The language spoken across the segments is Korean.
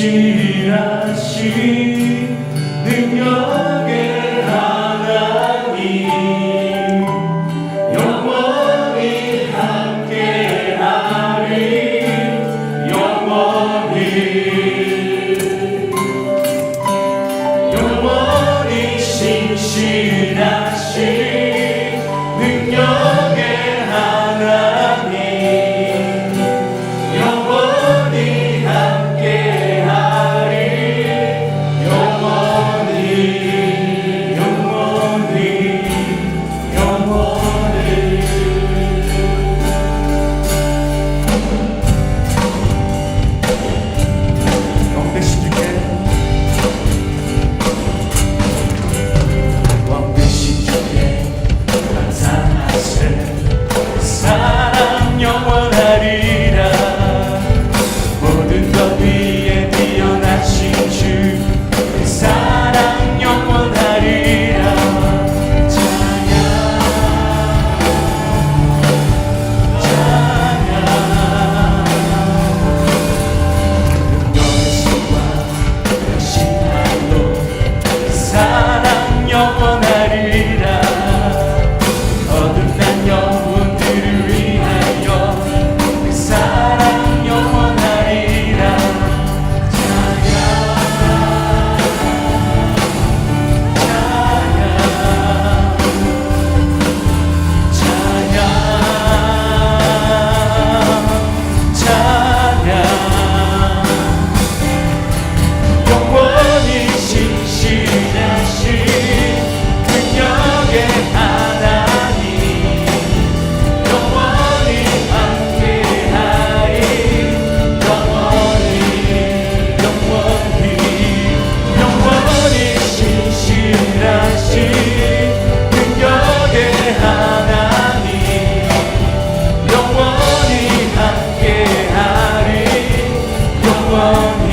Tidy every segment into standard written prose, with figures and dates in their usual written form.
신실하신 능력의 하나님 영원히 함께하리 영원히 신실하신 능력의 하나님 영원히 함께하리 영원히 왕되신 주께 감사하세 사랑 영원하리라 모든 것 위에 뛰어나신 주 그 사랑 영원하리라 찬양 능력의 손과 신발로 사랑 영원하리라 거듭난 영혼들을 위하여 그 사랑 영원하리라 찬양 영원히 신실하신 능력의 하나님 영원히 함께하리 영원히 신실하신 능력의 하나님 영원히 함께하리 영원히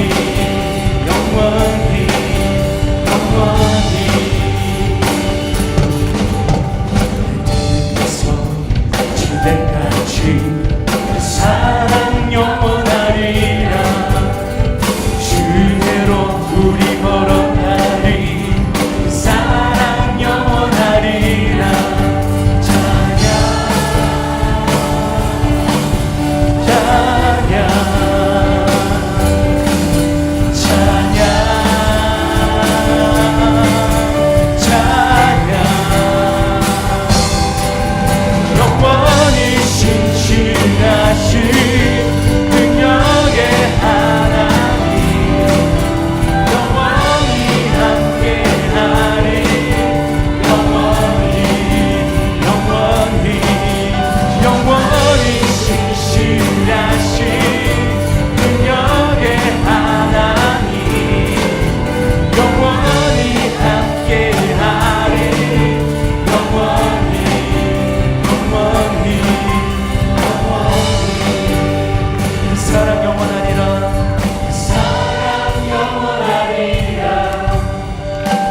그래서 주대같이 사랑 영원하리라 주대로 우리 걸어가리 사랑 영원하리라 찬양 영원히 신실하신 능력의 하나님 영원히 함께하리 영원히 신실하신 능력의 하나님 영원히 함께하리 사랑 영원하리라 사랑 영원하리라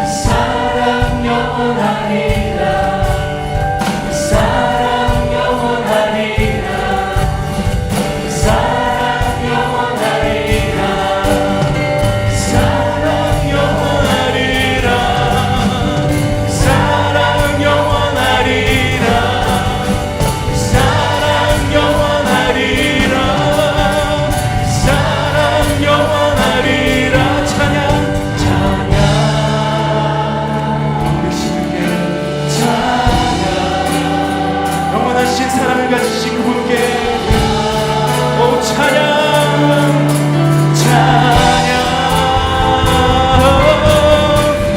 사랑 영원하리라 사랑 영원하리라 사랑 영원하리라 사랑 영원하리라 사랑 영원하리라 사랑 영원하리라 사랑 영원하리라 찬양 왕되시는 찬양 영원하신 사랑을 가지신 그분께 오 찬양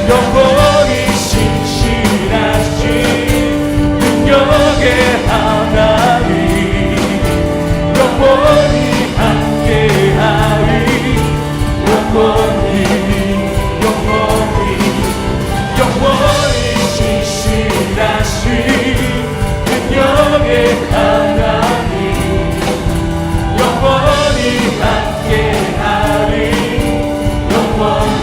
영원히 신실하신 능력의 하나님 영원히 함께하리 영원히 신실하신 능력의 하나님 영원히 함께하리 영원히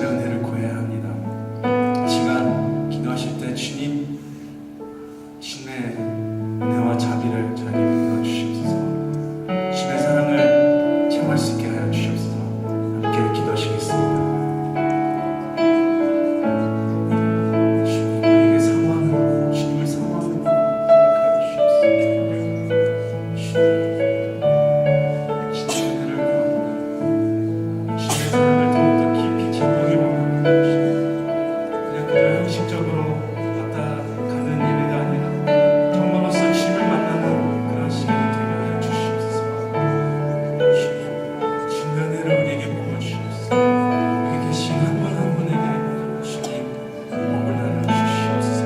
주의 은혜를 구해야 합니다. 이 시간 기도하실 때 주님 신의 은혜와 자비를 저에게 베풀어 주시옵소서. 주의 사랑을 체험할 수 있게 하여 주시옵소서. 함께 기도하시겠습니다. 주님 우리에게 사모하는 주님을 사모하는 마음을 주시옵소서. 주님의 은혜를 구합니다. 주님의 사랑을 더욱더 깊이 체험하기 원합니다. 그냥 그저 형식적으로 왔다 가는 예배가 아니라 정말로서 주님을 만나는 그런 시간이 되게 하여 주시옵소서. 주님의 은혜를 우리에게 부어주시옵소서. 여기 계신 한 분 한 분에게 주님 복을 나눠 주시옵소서.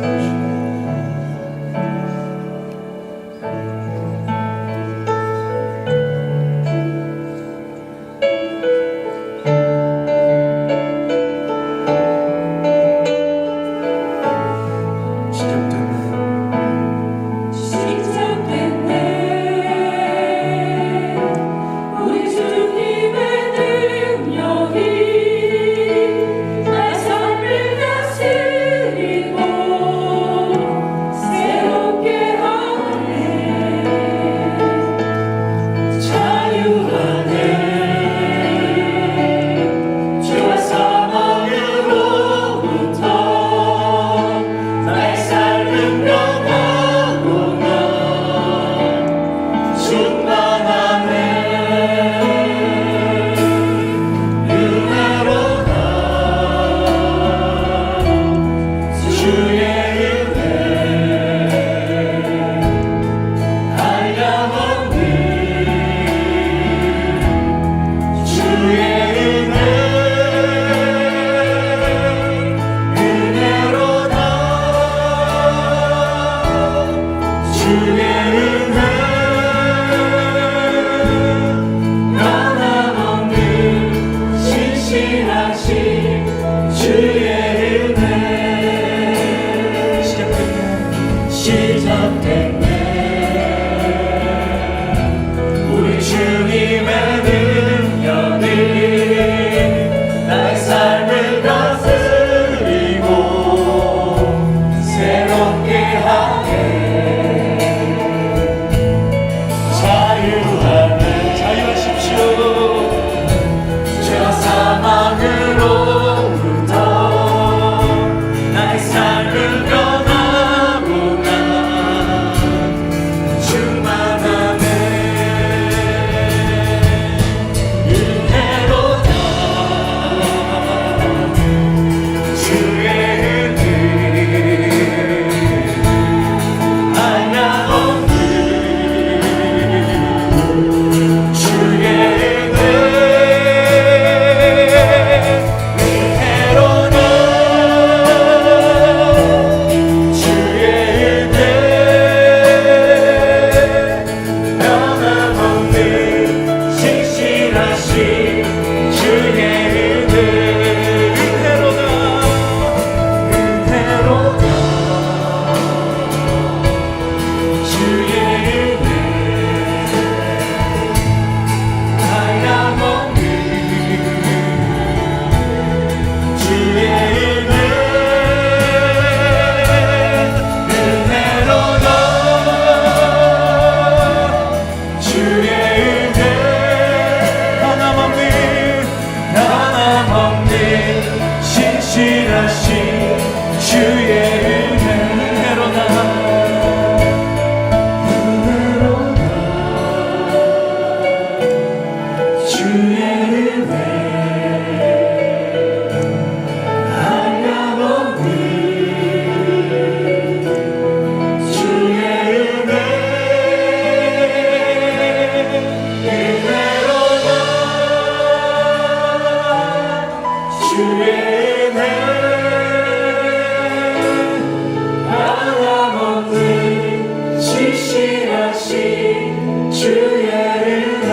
시작됐네 우리 주님의 능력이 나의 삶을 다스리고 새롭게 하네 자유하네 죄와 사망으로부터 나의 삶은 변하고 난 충만하네 은혜로다 주의 은혜 한량없는 주의 은혜로다 주의 은혜 변함없는 신실하신 주의 은혜 시작됐네 우리 주님의 능력이 나의 삶을 다스리고 새롭게 하네 자유하십시오. 죄와 사망으로부터 나의 삶을 변하고 난 충만하네 은혜로다 주의 은혜 한량없는 주의 은혜로다 주의 은혜 변함없는 신실하신 주의 은혜로다 주의 은혜 한량없는 주의 은혜로다 주의 은혜 변함없는 신실하신 주의 은혜로다 주의 은혜 한량없는 주의 은혜로다 주의 은혜 변함없는 신실하신 주의 은혜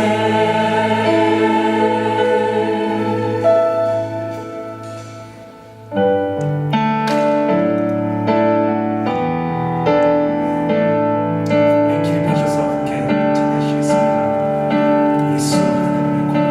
기립하셔서 함께 찬양하시겠습니다. 예수 하나님의 고마움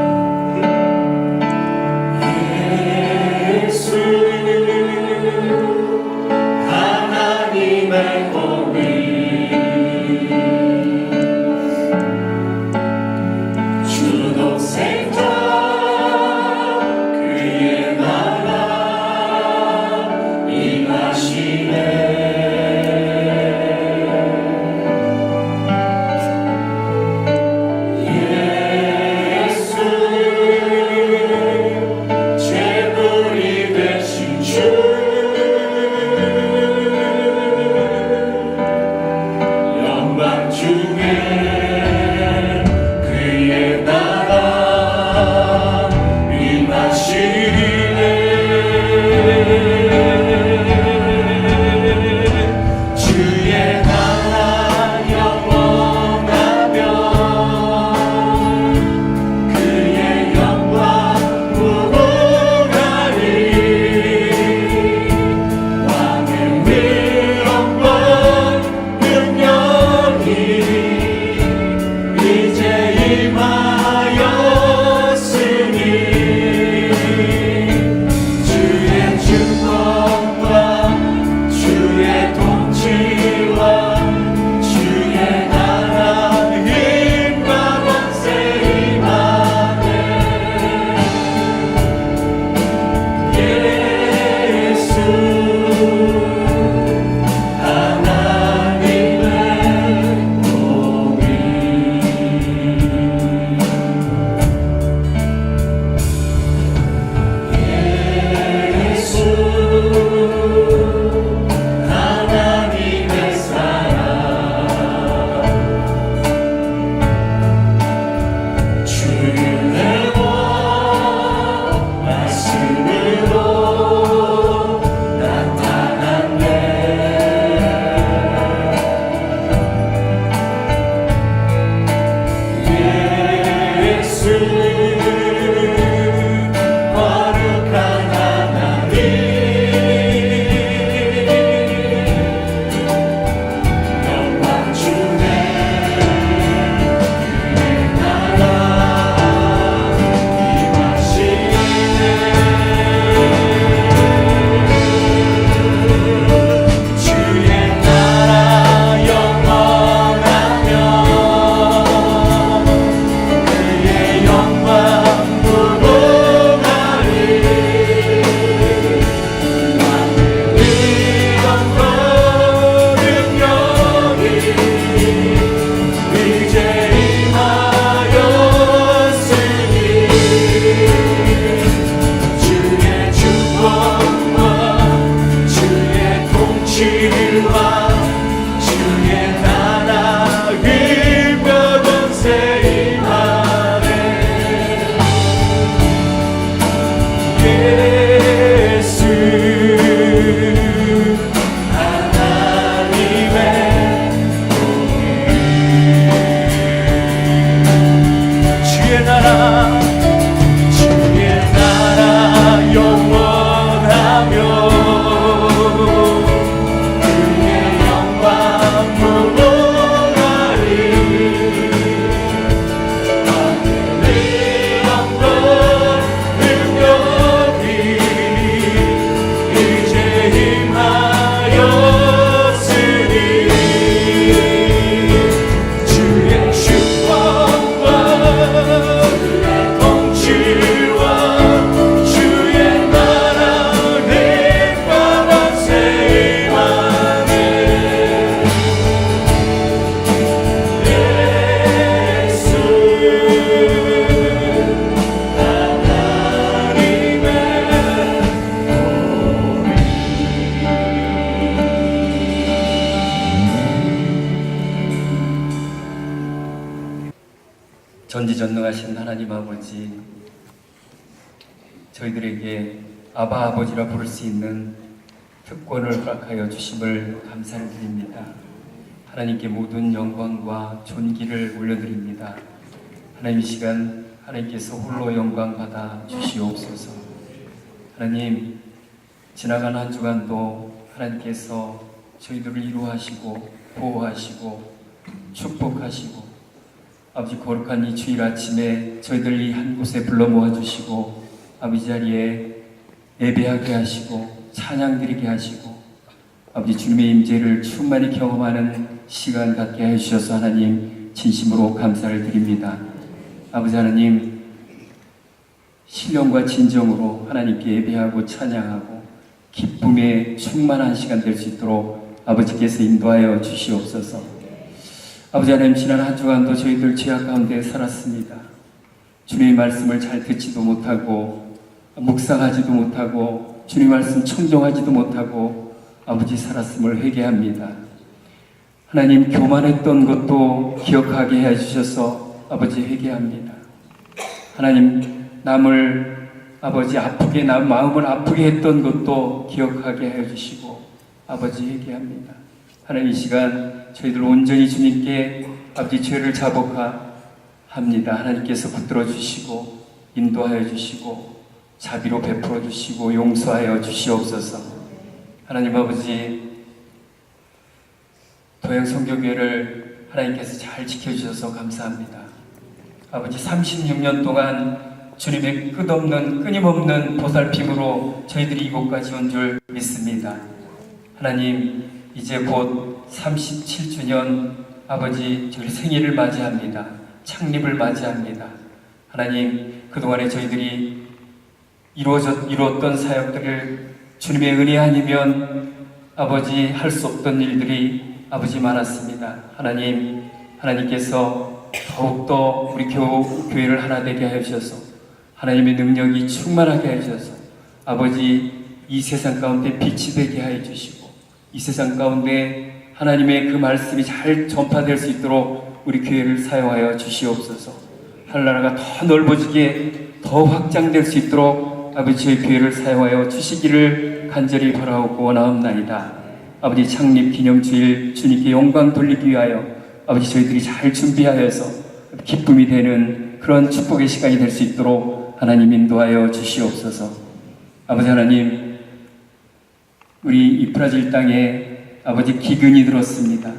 전지전능하신 하나님 아버지, 저희들에게 아바 아버지라 부를 수 있는 특권을 허락하여 주심을 감사를 드립니다. 하나님께 모든 영광과 존귀를 올려드립니다. 하나님, 이 시간 하나님께서 홀로 영광 받아 주시옵소서. 하나님, 지나간 한 주간도 하나님께서 저희들을 위로하시고 보호하시고 축복하시고, 아버지 거룩한 이 주일 아침에 저희들 이 한 곳에 불러 모아주시고 아버지 자리에 예배하게 하시고 찬양 드리게 하시고, 아버지 주님의 임재를 충만히 경험하는 시간 갖게 해주셔서 하나님 진심으로 감사를 드립니다. 아버지 하나님, 신령과 진정으로 하나님께 예배하고 찬양하고 기쁨에 충만한 시간 될 수 있도록 아버지께서 인도하여 주시옵소서. 아버지 하나님, 지난 한 주간도 저희들 죄악 가운데 살았습니다. 주님의 말씀을 잘 듣지도 못하고 묵상하지도 못하고 주님 말씀 청종하지도 못하고 아버지 살았음을 회개합니다. 하나님, 교만했던 것도 기억하게 해주셔서 아버지 회개합니다. 하나님, 남을 아버지 아프게, 남 마음을 아프게 했던 것도 기억하게 해주시고 아버지 회개합니다. 하나님, 이 시간 저희들 온전히 주님께 아버지 죄를 자복합니다. 하나님께서 붙들어 주시고 인도하여 주시고 자비로 베풀어 주시고 용서하여 주시옵소서. 하나님 아버지, 도양선교교회를 하나님께서 잘 지켜주셔서 감사합니다. 아버지, 36년 동안 주님의 끝없는 끊임없는 보살핌으로 저희들이 이곳까지 온 줄 믿습니다. 하나님, 이제 곧 37주년 아버지 저희 생일을 맞이합니다. 창립을 맞이합니다. 하나님, 그동안에 저희들이 이루었던 사역들을 주님의 은혜 아니면 아버지 할 수 없던 일들이 아버지 많았습니다. 하나님, 하나님께서 더욱더 우리 교회를 하나 되게 하셔서 하나님의 능력이 충만하게 하셔서 아버지 이 세상 가운데 빛이 되게 하여 주시고, 이 세상 가운데 하나님의 그 말씀이 잘 전파될 수 있도록 우리 교회를 사용하여 주시옵소서. 하늘나라가 더 넓어지게 더 확장될 수 있도록 아버지 저희 교회를 사용하여 주시기를 간절히 바라오고 원하옵나이다. 아버지, 창립 기념주일 주님께 영광 돌리기 위하여 아버지 저희들이 잘 준비하여서 기쁨이 되는 그런 축복의 시간이 될 수 있도록 하나님 인도하여 주시옵소서. 아버지 하나님, 우리 이 브라질 땅에 아버지 기근이 들었습니다.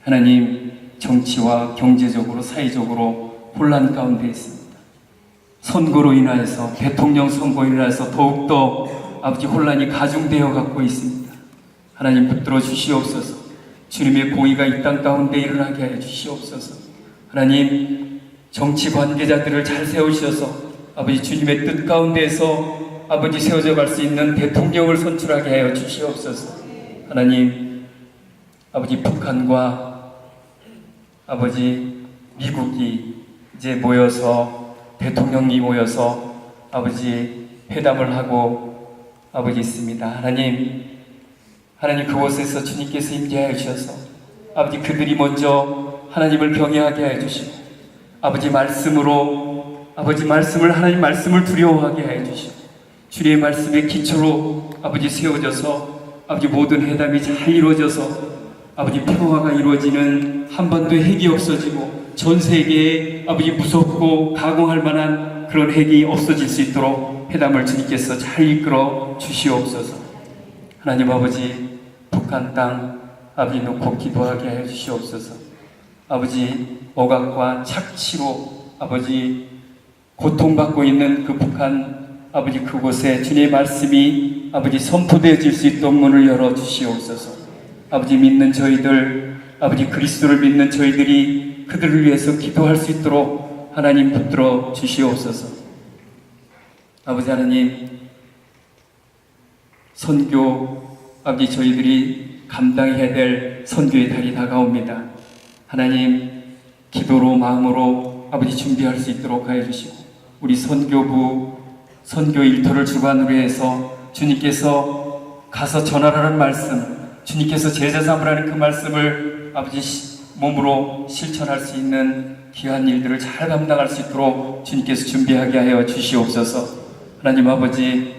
하나님, 정치와 경제적으로 사회적으로 혼란 가운데 있습니다. 선거로 인하여서, 대통령 선거로 인하여서 더욱더 아버지 혼란이 가중되어 갖고 있습니다. 하나님, 붙들어 주시옵소서. 주님의 공의가 이 땅 가운데 일어나게 하여 주시옵소서. 하나님, 정치 관계자들을 잘 세우셔서 아버지 주님의 뜻 가운데에서 아버지 세워져 갈 수 있는 대통령을 선출하게 하여 주시옵소서. 하나님, 아버지 북한과 아버지 미국이 이제 모여서, 대통령이 모여서 아버지 회담을 하고 아버지 있습니다. 하나님 그곳에서 주님께서 임재하여 주셔서 아버지 그들이 먼저 하나님을 경외하게 하여 주시고, 아버지 말씀으로 아버지 말씀을, 하나님 말씀을 두려워하게 하여 주시고, 주님의 말씀의 기초로 아버지 세워져서 아버지 모든 회담이 잘 이루어져서 아버지 평화가 이루어지는, 한 번도 핵이 없어지고 전 세계에 아버지 무섭고 가공할 만한 그런 핵이 없어질 수 있도록 회담을 주님께서 잘 이끌어 주시옵소서. 하나님 아버지, 북한 땅 아버지 놓고 기도하게 하여 주시옵소서. 아버지, 억압과 착취로 아버지 고통받고 있는 그 북한 아버지 그곳에 주님의 말씀이 아버지 선포되어질 수 있도록 문을 열어 주시옵소서. 아버지, 믿는 저희들, 아버지 그리스도를 믿는 저희들이 그들을 위해서 기도할 수 있도록 하나님 붙들어 주시옵소서. 아버지 하나님, 선교 아버지 저희들이 감당해야 될 선교의 달이 다가옵니다. 하나님, 기도로 마음으로 아버지 준비할 수 있도록 하여 주시고, 우리 선교부 선교 일터를 주관으로 해서 주님께서 가서 전하라는 말씀, 주님께서 제자 삼으라는 그 말씀을 아버지 몸으로 실천할 수 있는 귀한 일들을 잘 감당할 수 있도록 주님께서 준비하게 하여 주시옵소서. 하나님 아버지,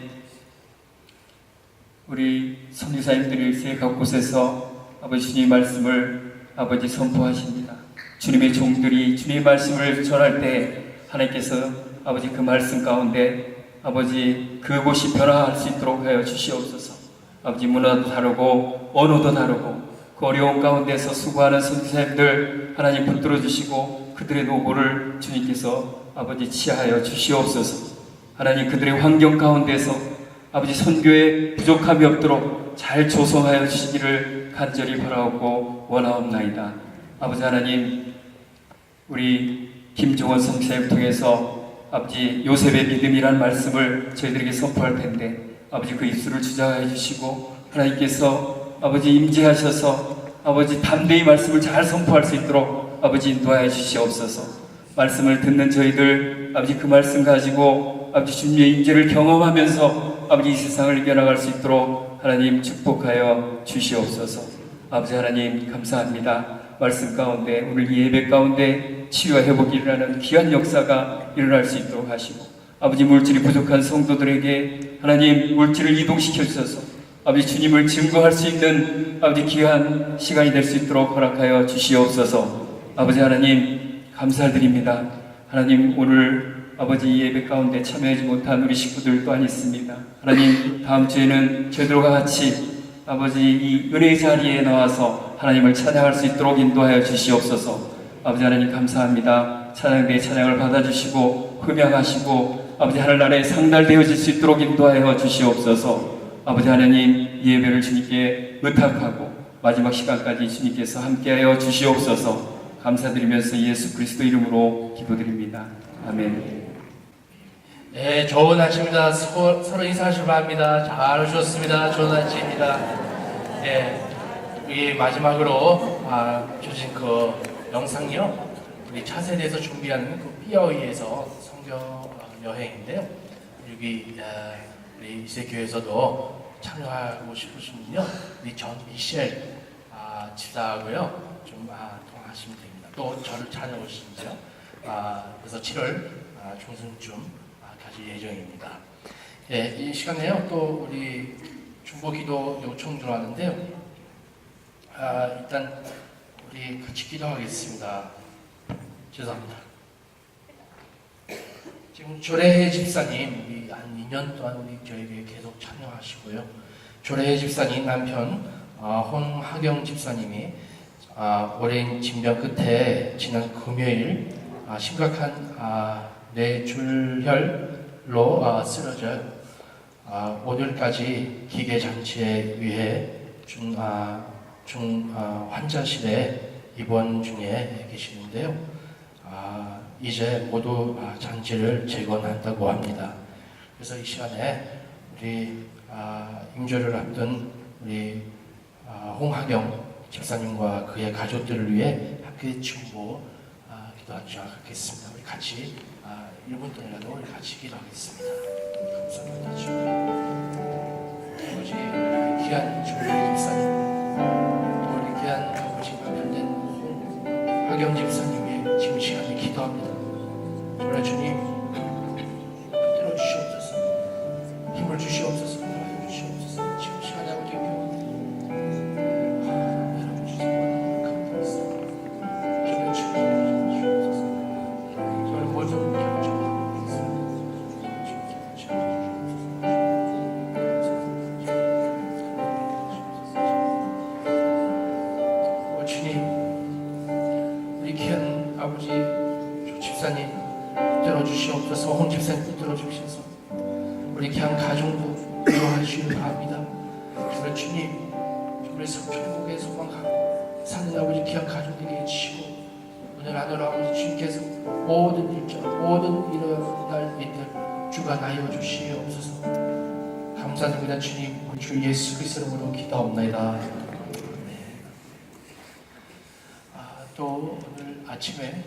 우리 선교사님들이 세 곳곳에서 아버지 주님의 말씀을 아버지 선포하십니다. 주님의 종들이 주님의 말씀을 전할 때 하나님께서 아버지 그 말씀 가운데 아버지 그곳이 변화할 수 있도록 하여 주시옵소서. 아버지 문화도 다르고 언어도 다르고 그 어려운 가운데서 수고하는 선교사님들 하나님 붙들어 주시고 그들의 노고를 주님께서 아버지 치하여 주시옵소서. 하나님 그들의 환경 가운데서 아버지 선교에 부족함이 없도록 잘 조성하여 주시기를 간절히 바라옵고 원하옵나이다. 아버지 하나님, 우리 김종원 선교사님을 통해서 아버지 요셉의 믿음이라는 말씀을 저희들에게 선포할 텐데 아버지 그 입술을 주장해 주시고 하나님께서 아버지 임재하셔서 아버지 담대히 말씀을 잘 선포할 수 있도록 아버지 인도하여 주시옵소서. 말씀을 듣는 저희들 아버지 그 말씀 가지고 아버지 주님의 임재를 경험하면서 아버지 이 세상을 이겨나갈 수 있도록 하나님 축복하여 주시옵소서. 아버지 하나님 감사합니다. 말씀 가운데 오늘 이 예배 가운데 치유와 회복이 일어나는 귀한 역사가 일어날 수 있도록 하시고 아버지 물질이 부족한 성도들에게 하나님 물질을 이동시켜 주셔서 아버지 주님을 증거할 수 있는 아버지 귀한 시간이 될 수 있도록 허락하여 주시옵소서. 아버지 하나님 감사드립니다. 하나님 오늘 아버지 이 예배 가운데 참여하지 못한 우리 식구들 또한 있습니다. 하나님 다음 주에는 저희들과 같이 아버지 이 은혜의 자리에 나와서 하나님을 찬양할 수 있도록 인도하여 주시옵소서. 아버지 하나님 감사합니다. 찬양대의 찬양을 받아주시고 흠양하시고 아버지 하늘나라에 상달되어질 수 있도록 인도하여 주시옵소서. 아버지 하나님 이 예배를 주님께 의탁하고 마지막 시간까지 주님께서 함께하여 주시옵소서. 감사드리면서 예수 그리스도 이름으로 기도드립니다. 아멘. 네, 좋은 아침입니다. 서로 인사하시기 바랍니다. 잘 오셨습니다. 좋은 아침입니다. 네, 우리 마지막으로 주신 그 영상이요. 우리 차세대에서 준비하는 그 삐어이에서 성경 여행인데요. 여기 우리 이세교에서도 참여하고 싶으시면요. 우리 전 미셸 집사하고요. 좀 통화하시면 됩니다. 또 저를 찾아오시면요. 그래서 7월 중순쯤 가실 예정입니다. 예, 이 시간에요. 또 우리 중보기도 요청 들어왔는데요. 일단 우리 같이 기도하겠습니다. 죄송합니다. 지금 조례혜 집사님 한 2년 동안 우리 저에게 계속 참여하시고요. 조례혜 집사님 남편 홍하경 집사님이 오랜 진병 끝에 지난 금요일 심각한 뇌출혈로 쓰러져 오늘까지 기계장치에 의해 환자실에 입원 중에 계시는데요. 이제 모두 장치를 재건한다고 합니다. 그래서 이 시간에 우리 임조를 앞둔 우리 홍하경 집사님과 그의 가족들을 위해 함께 중보 기도하겠습니다. 우리 같이 1분 동안이라도 우리 같이 기도하겠습니다. 감사합니다. 주님. 아버지 귀한 조례 집사님, 또 우리 귀한 아버지 남편된 홍하경 집사님의 지금 시간에 기도합니다. 조례 주님 붙들어 주시옵소서. 힘을 주시옵소서. 도와줘 주시옵소서. 지금 시간에 아버지 주시옵소서. 홍 집사님 붙들어 주셔서 우리 귀한 가정도 위로하시길 바랍니다. 정말 주님, 정말 천국에 소망하고 사는 아버지 귀한 가족들에게 주시고 오늘 하늘 아버지 주님께서 모든 일정 모든 일어날 일들 주관하여 주시옵소서. 감사드립니다. 주님, 우리 주 예수 그리스도 이름으로 기도옵나이다. 또 오늘 아침에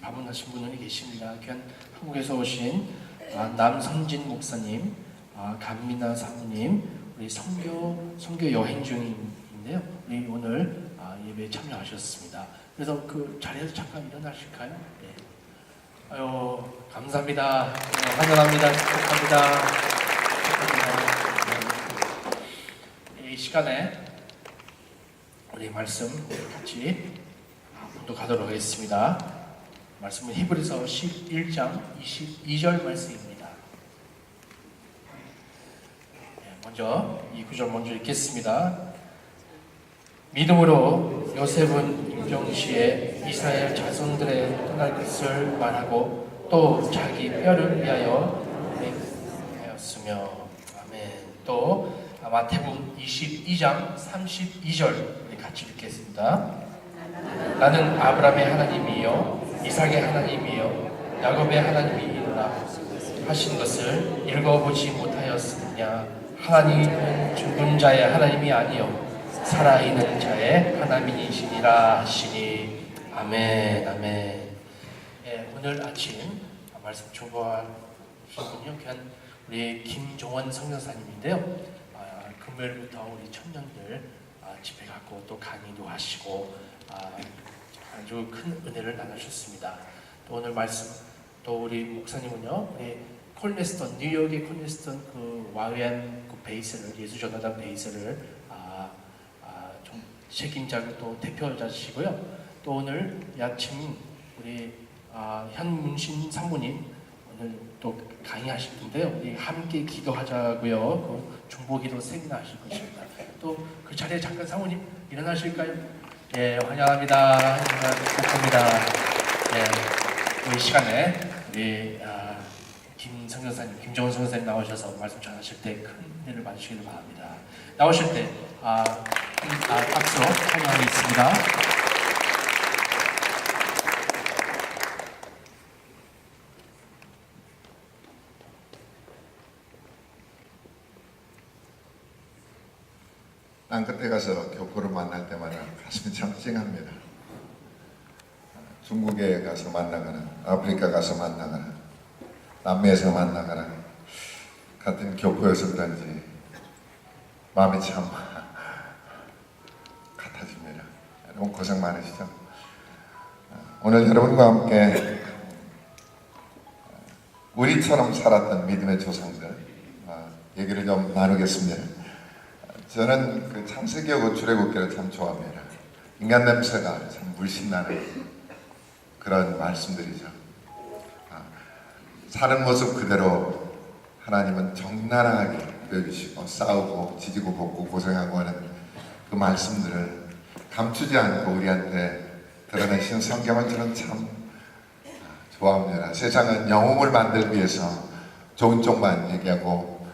방문하신 분이 계십니다. 귀한 한국에서 오신 남선진 목사님, 감민아 사모님, 우리 선교 여행 중인데요. 우리 오늘 예배에 참여하셨습니다. 그래서 그 자리에서 잠깐 일어나실까요? 네. 아유, 감사합니다. 네, 환영합니다. 축복합니다. 축복합니다. 네. 이 시간에 우리 말씀 같이 공독하도록 하겠습니다. 말씀은 히브리서 11장 22절 말씀입니다. 네, 먼저 이 구절 먼저 읽겠습니다. 믿음으로 요셉은 임종시에 이스라엘 자손들의 떠날 것을 말하고 또 자기 뼈를 위하여 하였으며. 아멘. 또 마태복음 22장 32절 우리 같이 읽겠습니다. 나는 아브라함의 하나님이요 이삭의 하나님이요 야곱의 하나님이라 하신 것을 읽어보지 못하였느냐. 하나님은 죽은 자의 하나님이 아니요 살아있는 자의 하나님이시니라 하시니. 아멘. 아멘. 예, 오늘 아침 말씀 중보하신 분요 우리 김종원 성전사님인데요. 금요일부터 우리 청년들 집회 갖고 또 강의도 하시고 아주 큰 은혜를 나누셨습니다. 또 오늘 말씀 또 우리 목사님은요, 우리 콜네스턴 뉴욕의 콜네스턴 그 와우엔 그 베이스를 예수전도단 베이스를 좀 책임자고 또 대표자시고요. 또 오늘 아침 우리 현문신 사모님 오늘 또 강의하실 텐데요. 우리 함께 기도하자고요. 그 중보기도 세미나 하실 것입니다. 또 그 자리에 잠깐 사모님 일어나실까요? 예, 환영합니다. 축복합니다. 예, 이 시간에 우리 김성전사님, 김정은 성전사님 나오셔서 말씀 전하실 때 큰 은혜를 받으시길 바랍니다. 나오실 때 박수로 환영하겠습니다. 난 그때 가서 교포를 만날 때마다 가슴이 참 찡합니다. 중국에 가서 만나거나 아프리카 가서 만나거나 남미에서 만나거나 같은 교포여서 그런지 마음이 참 같아집니다. 여러분 고생 많으시죠? 오늘 여러분과 함께 우리처럼 살았던 믿음의 조상들 얘기를 좀 나누겠습니다. 저는 그 창세기하고 출애굽기를 참 좋아합니다. 인간 냄새가 참 물씬 나는 그런 말씀들이죠. 사는 모습 그대로 하나님은 적나라하게 여기시고 싸우고 지지고 볶고 고생하고 하는 그 말씀들을 감추지 않고 우리한테 드러내신 성경을 저는 참 좋아합니다. 세상은 영웅을 만들기 위해서 좋은 쪽만 얘기하고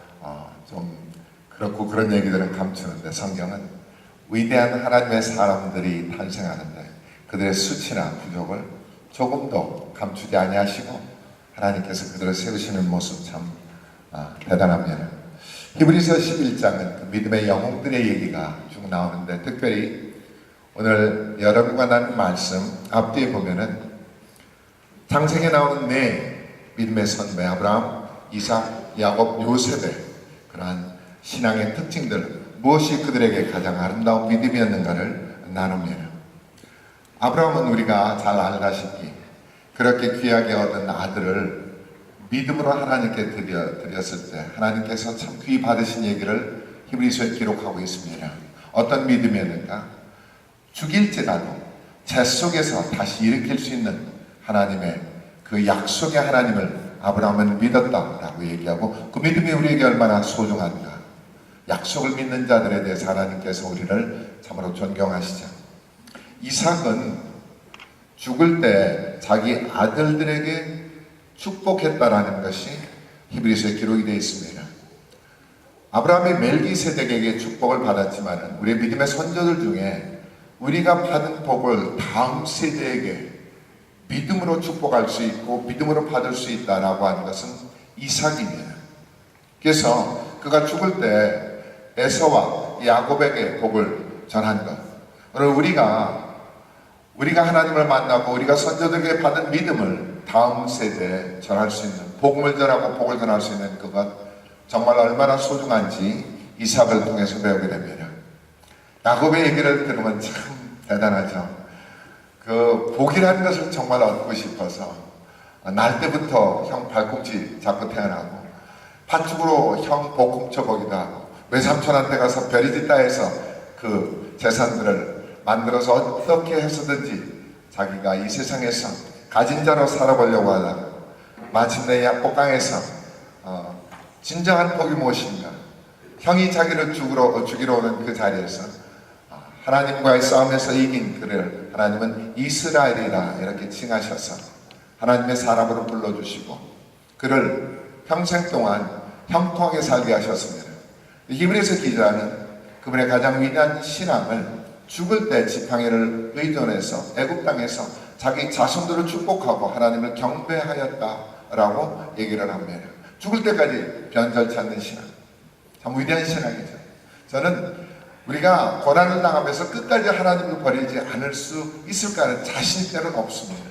좀 그렇고 그런 얘기들은 감추는데 성경은 위대한 하나님의 사람들이 탄생하는데 그들의 수치나 부족을 조금도 감추지 아니하시고 하나님께서 그들을 세우시는 모습 참 대단합니다. 히브리서 11장은 그 믿음의 영웅들의 얘기가 쭉 나오는데 특별히 오늘 여러분과 나눈 말씀 앞뒤에 보면은 창세기에 나오는 네 믿음의 선배 아브라함, 이삭, 야곱, 요셉의 그러한 신앙의 특징들, 무엇이 그들에게 가장 아름다운 믿음이었는가를 나눕니다. 아브라함은 우리가 잘 알다시피 그렇게 귀하게 얻은 아들을 믿음으로 하나님께 드렸을 때 하나님께서 참 귀히 받으신 얘기를 히브리서에 기록하고 있습니다. 어떤 믿음이었는가? 죽일지라도 재 속에서 다시 일으킬 수 있는 하나님의 그 약속의 하나님을 아브라함은 믿었다라고 얘기하고 그 믿음이 우리에게 얼마나 소중한가. 약속을 믿는 자들에 대해서 하나님께서 우리를 참으로 존경하시죠. 이삭은 죽을 때 자기 아들들에게 축복했다라는 것이 히브리서에 기록이 되어 있습니다. 아브라함이 멜기세덱에게 축복을 받았지만 우리의 믿음의 선조들 중에 우리가 받은 복을 다음 세대에게 믿음으로 축복할 수 있고 믿음으로 받을 수 있다라고 하는 것은 이삭입니다. 그래서 그가 죽을 때 에서와 야곱에게 복을 전한 것. 오늘 우리가 하나님을 만나고 우리가 선조들에게 받은 믿음을 다음 세대에 전할 수 있는 복음을 전하고 복을 전할 수 있는 그것 정말 얼마나 소중한지 이삭을 통해서 배우게 됩니다. 야곱의 얘기를 들으면 참 대단하죠. 그 복이라는 것을 정말 얻고 싶어서 날 때부터 형 발꿈치 잡고 태어나고 팥죽으로 형 복 훔쳐보기도 하고 외삼촌한테 가서 별이짓다 해서 그 재산들을 만들어서 어떻게 해서든지 자기가 이 세상에서 가진 자로 살아보려고 하다가 마침내 약복강에서 진정한 복이 무엇인가, 형이 자기를 죽이러 오는 그 자리에서 하나님과의 싸움에서 이긴 그를 하나님은 이스라엘이라 이렇게 칭하셔서 하나님의 사람으로 불러주시고 그를 평생 동안 형통하게 살게 하셨습니다. 히브리서 기자는 그분의 가장 위대한 신앙을 죽을 때 지팡이를 의존해서 애굽 땅에서 자기 자손들을 축복하고 하나님을 경배하였다라고 얘기를 합니다. 죽을 때까지 변절치 않는 신앙, 참 위대한 신앙이죠. 저는 우리가 고난을 당하면서 끝까지 하나님을 버리지 않을 수 있을까 하는 자신 때는 없습니다.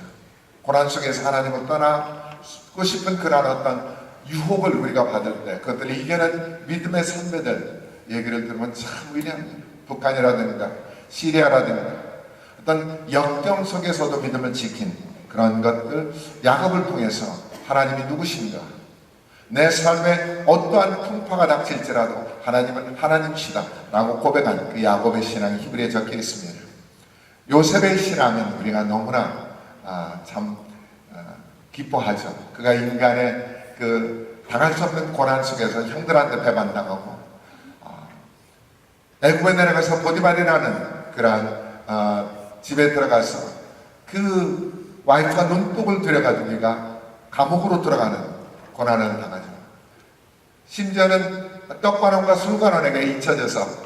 고난 속에서 하나님을 떠나고 싶은 그런 어떤 유혹을 우리가 받을 때 그것들을 이겨낸 믿음의 선배들 얘기를 들으면 참 위대합니다. 북한이라든가 시리아라든가 어떤 역경 속에서도 믿음을 지킨 그런 것들, 야곱을 통해서 하나님이 누구신가, 내 삶에 어떠한 풍파가 닥칠지라도 하나님은 하나님이시다 라고 고백한 그 야곱의 신앙이 히브리에 적혀 있습니다. 요셉의 신앙은 우리가 너무나 기뻐하죠. 그가 인간의 그 당할 수 없는 고난 속에서 형들한테 배반당하고 애굽에 내려가서 보디발이라는 그러한 집에 들어가서 그 와이프가 눈독을 들여가지고 우리가 감옥으로 들어가는 고난을 당하죠. 심지어는 떡관원과 술관원에게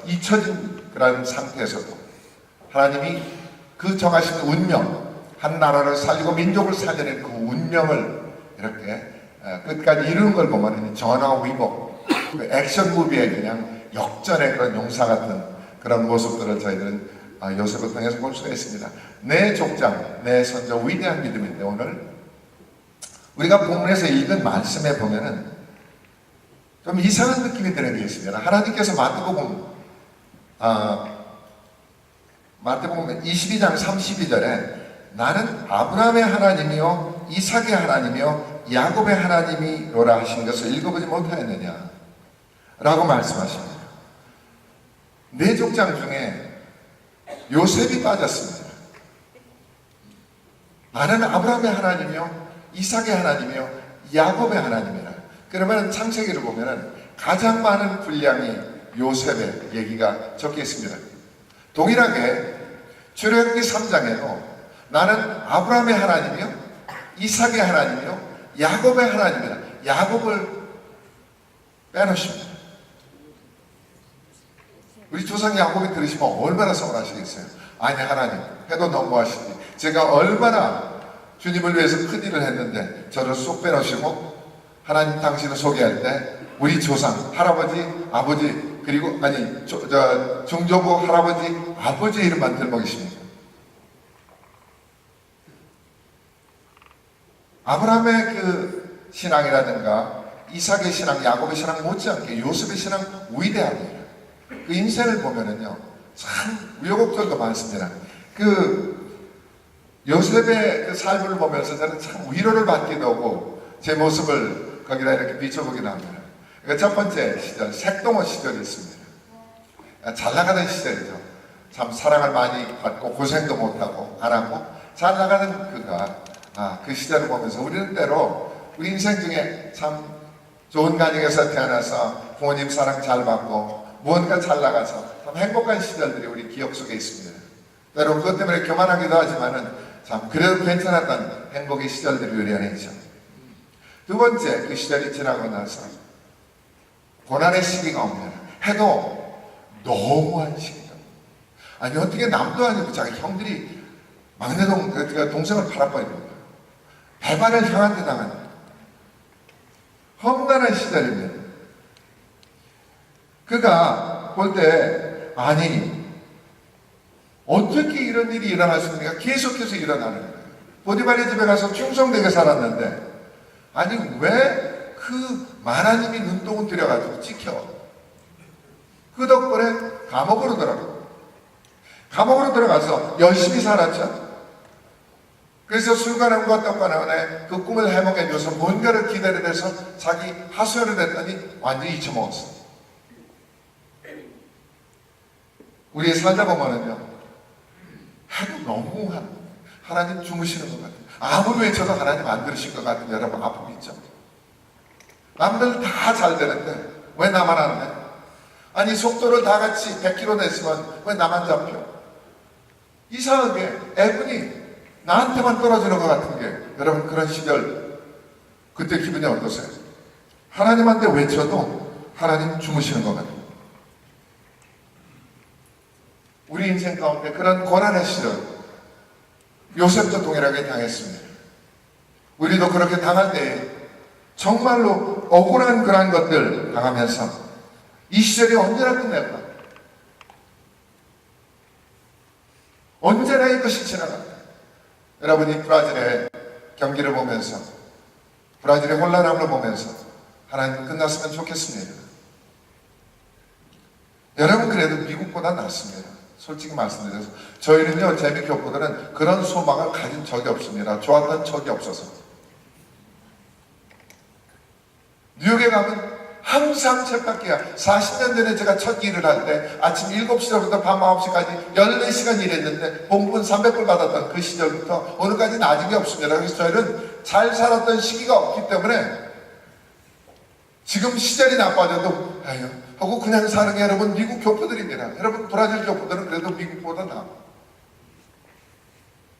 잊혀진 그런 상태에서도 하나님이 그 정하신 운명, 한 나라를 살리고 민족을 살려낸 그 운명을 이렇게 끝까지 이루는 걸 보면 전화위복, 그 액션 무비의 그냥 역전의 그런 용사 같은 그런 모습들을 저희들은 요셉을 통해서 볼 수가 있습니다. 내 족장, 내 선조 위대한 믿음인데 오늘 우리가 본문에서 읽은 말씀에 보면은 좀 이상한 느낌이 드는 게 있습니다. 하나님께서 마태복음 22장 32절에 나는 아브라함의 하나님이요 이삭의 하나님이요 야곱의 하나님이로라 하신 것을 읽어보지 못하였느냐 라고 말씀하십니다. 네 족장 중에 요셉이 빠졌습니다. 나는 아브라함의 하나님이요 이삭의 하나님이요 야곱의 하나님이라. 그러면 창세기를 보면 가장 많은 분량이 요셉의 얘기가 적혀 있습니다. 동일하게 출애굽기 3장에도 나는 아브라함의 하나님이요 이삭의 하나님이요 야곱의 하나님이라. 야곱을 빼놓습니다. 우리 조상 야곱이 들으시면 얼마나 서운하시겠어요. 아니 하나님 해도 너무하시지. 제가 얼마나 주님을 위해서 큰일을 했는데 저를 쏙 빼놓으시고 하나님 당신을 소개할 때 우리 조상 할아버지 아버지 그리고 중조부 할아버지 아버지 이름만 들먹이십니다. 아브라함의 그 신앙이라든가 이삭의 신앙, 야곱의 신앙 못지않게 요셉의 신앙 위대합니다. 그 인생을 보면은요 참 우여곡절도 많습니다. 그 요셉의 그 삶을 보면서 저는 참 위로를 받기도 하고 제 모습을 거기다 이렇게 비춰보기도 합니다. 첫 번째 시절, 색동호 시절이 있습니다. 잘 나가는 시절이죠. 참 사랑을 많이 받고 고생도 못하고 안 하고 잘 나가는 그가 그 시절을 보면서 우리는 때로 우리 인생 중에 참 좋은 가정에서 태어나서 부모님 사랑 잘 받고 무언가 잘 나가서 참 행복한 시절들이 우리 기억 속에 있습니다. 때로 그것 때문에 교만하기도 하지만은 참 그래도 괜찮았던 행복의 시절들이 우리 안에 있죠. 두 번째, 그 시절이 지나고 나서 고난의 시기가 옵니다. 해도 너무한 시기다. 아니 어떻게 남도 아니고 자기 형들이 막내 동생을 팔아버립니다. 배반을 향한테 당한 험난한 시절입니다. 그가 볼 때 아니 어떻게 이런 일이 일어날 수 있는가 계속해서 일어나는 거예요. 보디발의 집에 가서 충성되게 살았는데 아니 왜 그 마나님이 눈동을 들여가지고 찍혀 그 덕분에 감옥으로 들어가고 감옥으로 들어가서 열심히 살았죠. 그래서 술관원과 떡관원에 그 꿈을 해몽해줘서 뭔가를 기다려서 자기 하소연을 했더니 완전히 잊혀먹었어. 우리 살다 보면은요, 해도 너무 하나님 주무시는 것 같아요. 아무리 외쳐도 하나님 안 들으실 것 같은 여러분 아픔 있죠. 남들 다 잘 되는데 왜 나만 안 돼? 아니 속도를 다 같이 100km 냈으면 왜 나만 잡혀? 이상하게 애분이 나한테만 떨어지는 것 같은 게, 여러분 그런 시절 그때 기분이 어떠세요? 하나님한테 외쳐도 하나님 주무시는 것 같아요. 우리 인생 가운데 그런 고난의 시절 요셉도 동일하게 당했습니다. 우리도 그렇게 당할 때 정말로 억울한 그런 것들 당하면서 이 시절이 언제나 끝낼까? 언제나 이것이 지나간다. 여러분이 브라질의 경기를 보면서, 브라질의 혼란함을 보면서 하나님 끝났으면 좋겠습니다. 여러분 그래도 미국보다 낫습니다. 솔직히 말씀드려서 저희는요, 재미교포들은 그런 소망을 가진 적이 없습니다. 좋았던 적이 없어서. 뉴욕에 가면 항상 쳇바퀴야. 40년 전에 제가 첫 일을 할 때 아침 7시부터 밤 9시까지 14시간 일했는데 봉분 300불 받았던 그 시절부터 오늘까지 나아진 게 없습니다. 그래서 저희는 잘 살았던 시기가 없기 때문에 지금 시절이 나빠져도 아유 하고 그냥 사는 게 여러분 미국 교포들입니다. 여러분 브라질 교포들은 그래도 미국보다 나아.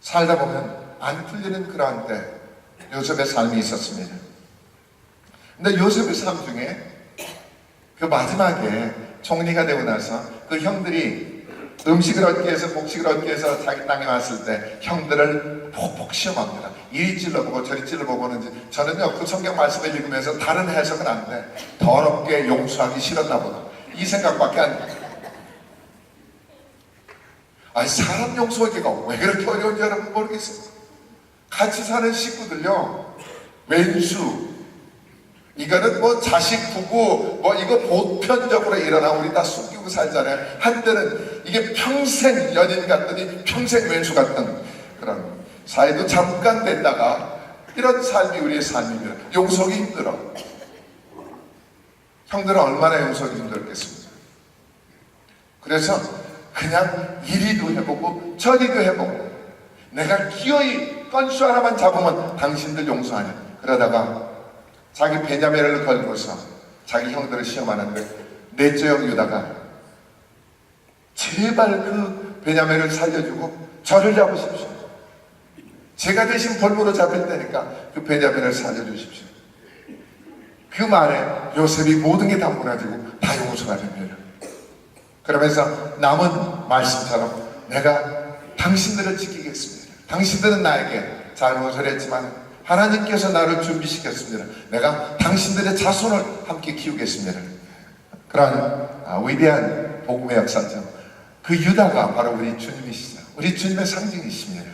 살다 보면 안 풀리는 그러한 때 요셉의 삶이 있었습니다. 근데 요셉의 삶 중에 그 마지막에 총리가 되고 나서 그 형들이 음식을 얻기 위해서 곡식을 얻기 위해서 자기 땅에 왔을 때 형들을 폭폭 시험합니다. 이리 찔러보고 저리 찔러보고는 저는요 그 성경 말씀을 읽으면서 다른 해석은 안 돼. 더럽게 용서하기 싫었나 보다. 이 생각밖에 안 돼. 아니 사람 용서하기가 왜 그렇게 어려운지 여러분 모르겠어요. 같이 사는 식구들요 왼수 이거는 뭐 자식 부부 뭐 이거 보편적으로 일어나 우리 다 숨기고 살잖아요. 한때는 이게 평생 연인 같더니 평생 왼수 같은 그런 사이도 잠깐 됐다가 이런 삶이 우리의 삶입니다. 용서하기 힘들어. 형들은 얼마나 용서하기 힘들겠습니까? 그래서 그냥 이리도 해보고 저리도 해보고 내가 기어이 건수 하나만 잡으면 당신들 용서하냐. 그러다가 자기 베냐민을 걸고서 자기 형들을 시험하는데 넷째 형 유다가 제발 그 베냐민을 살려주고 저를 잡으십시오. 제가 대신 벌무로 잡힐 테니까 그 베냐민을 살려주십시오. 그 말에 요셉이 모든 게 다 무너지고 다 용서가 됩니다. 그러면서 남은 말씀처럼 내가 당신들을 지키겠습니다. 당신들은 나에게 잘못을 했지만 하나님께서 나를 준비시켰습니다. 내가 당신들의 자손을 함께 키우겠습니다. 그런 위대한 복음의 역사죠. 그 유다가 바로 우리 주님이시죠. 우리 주님의 상징이십니다.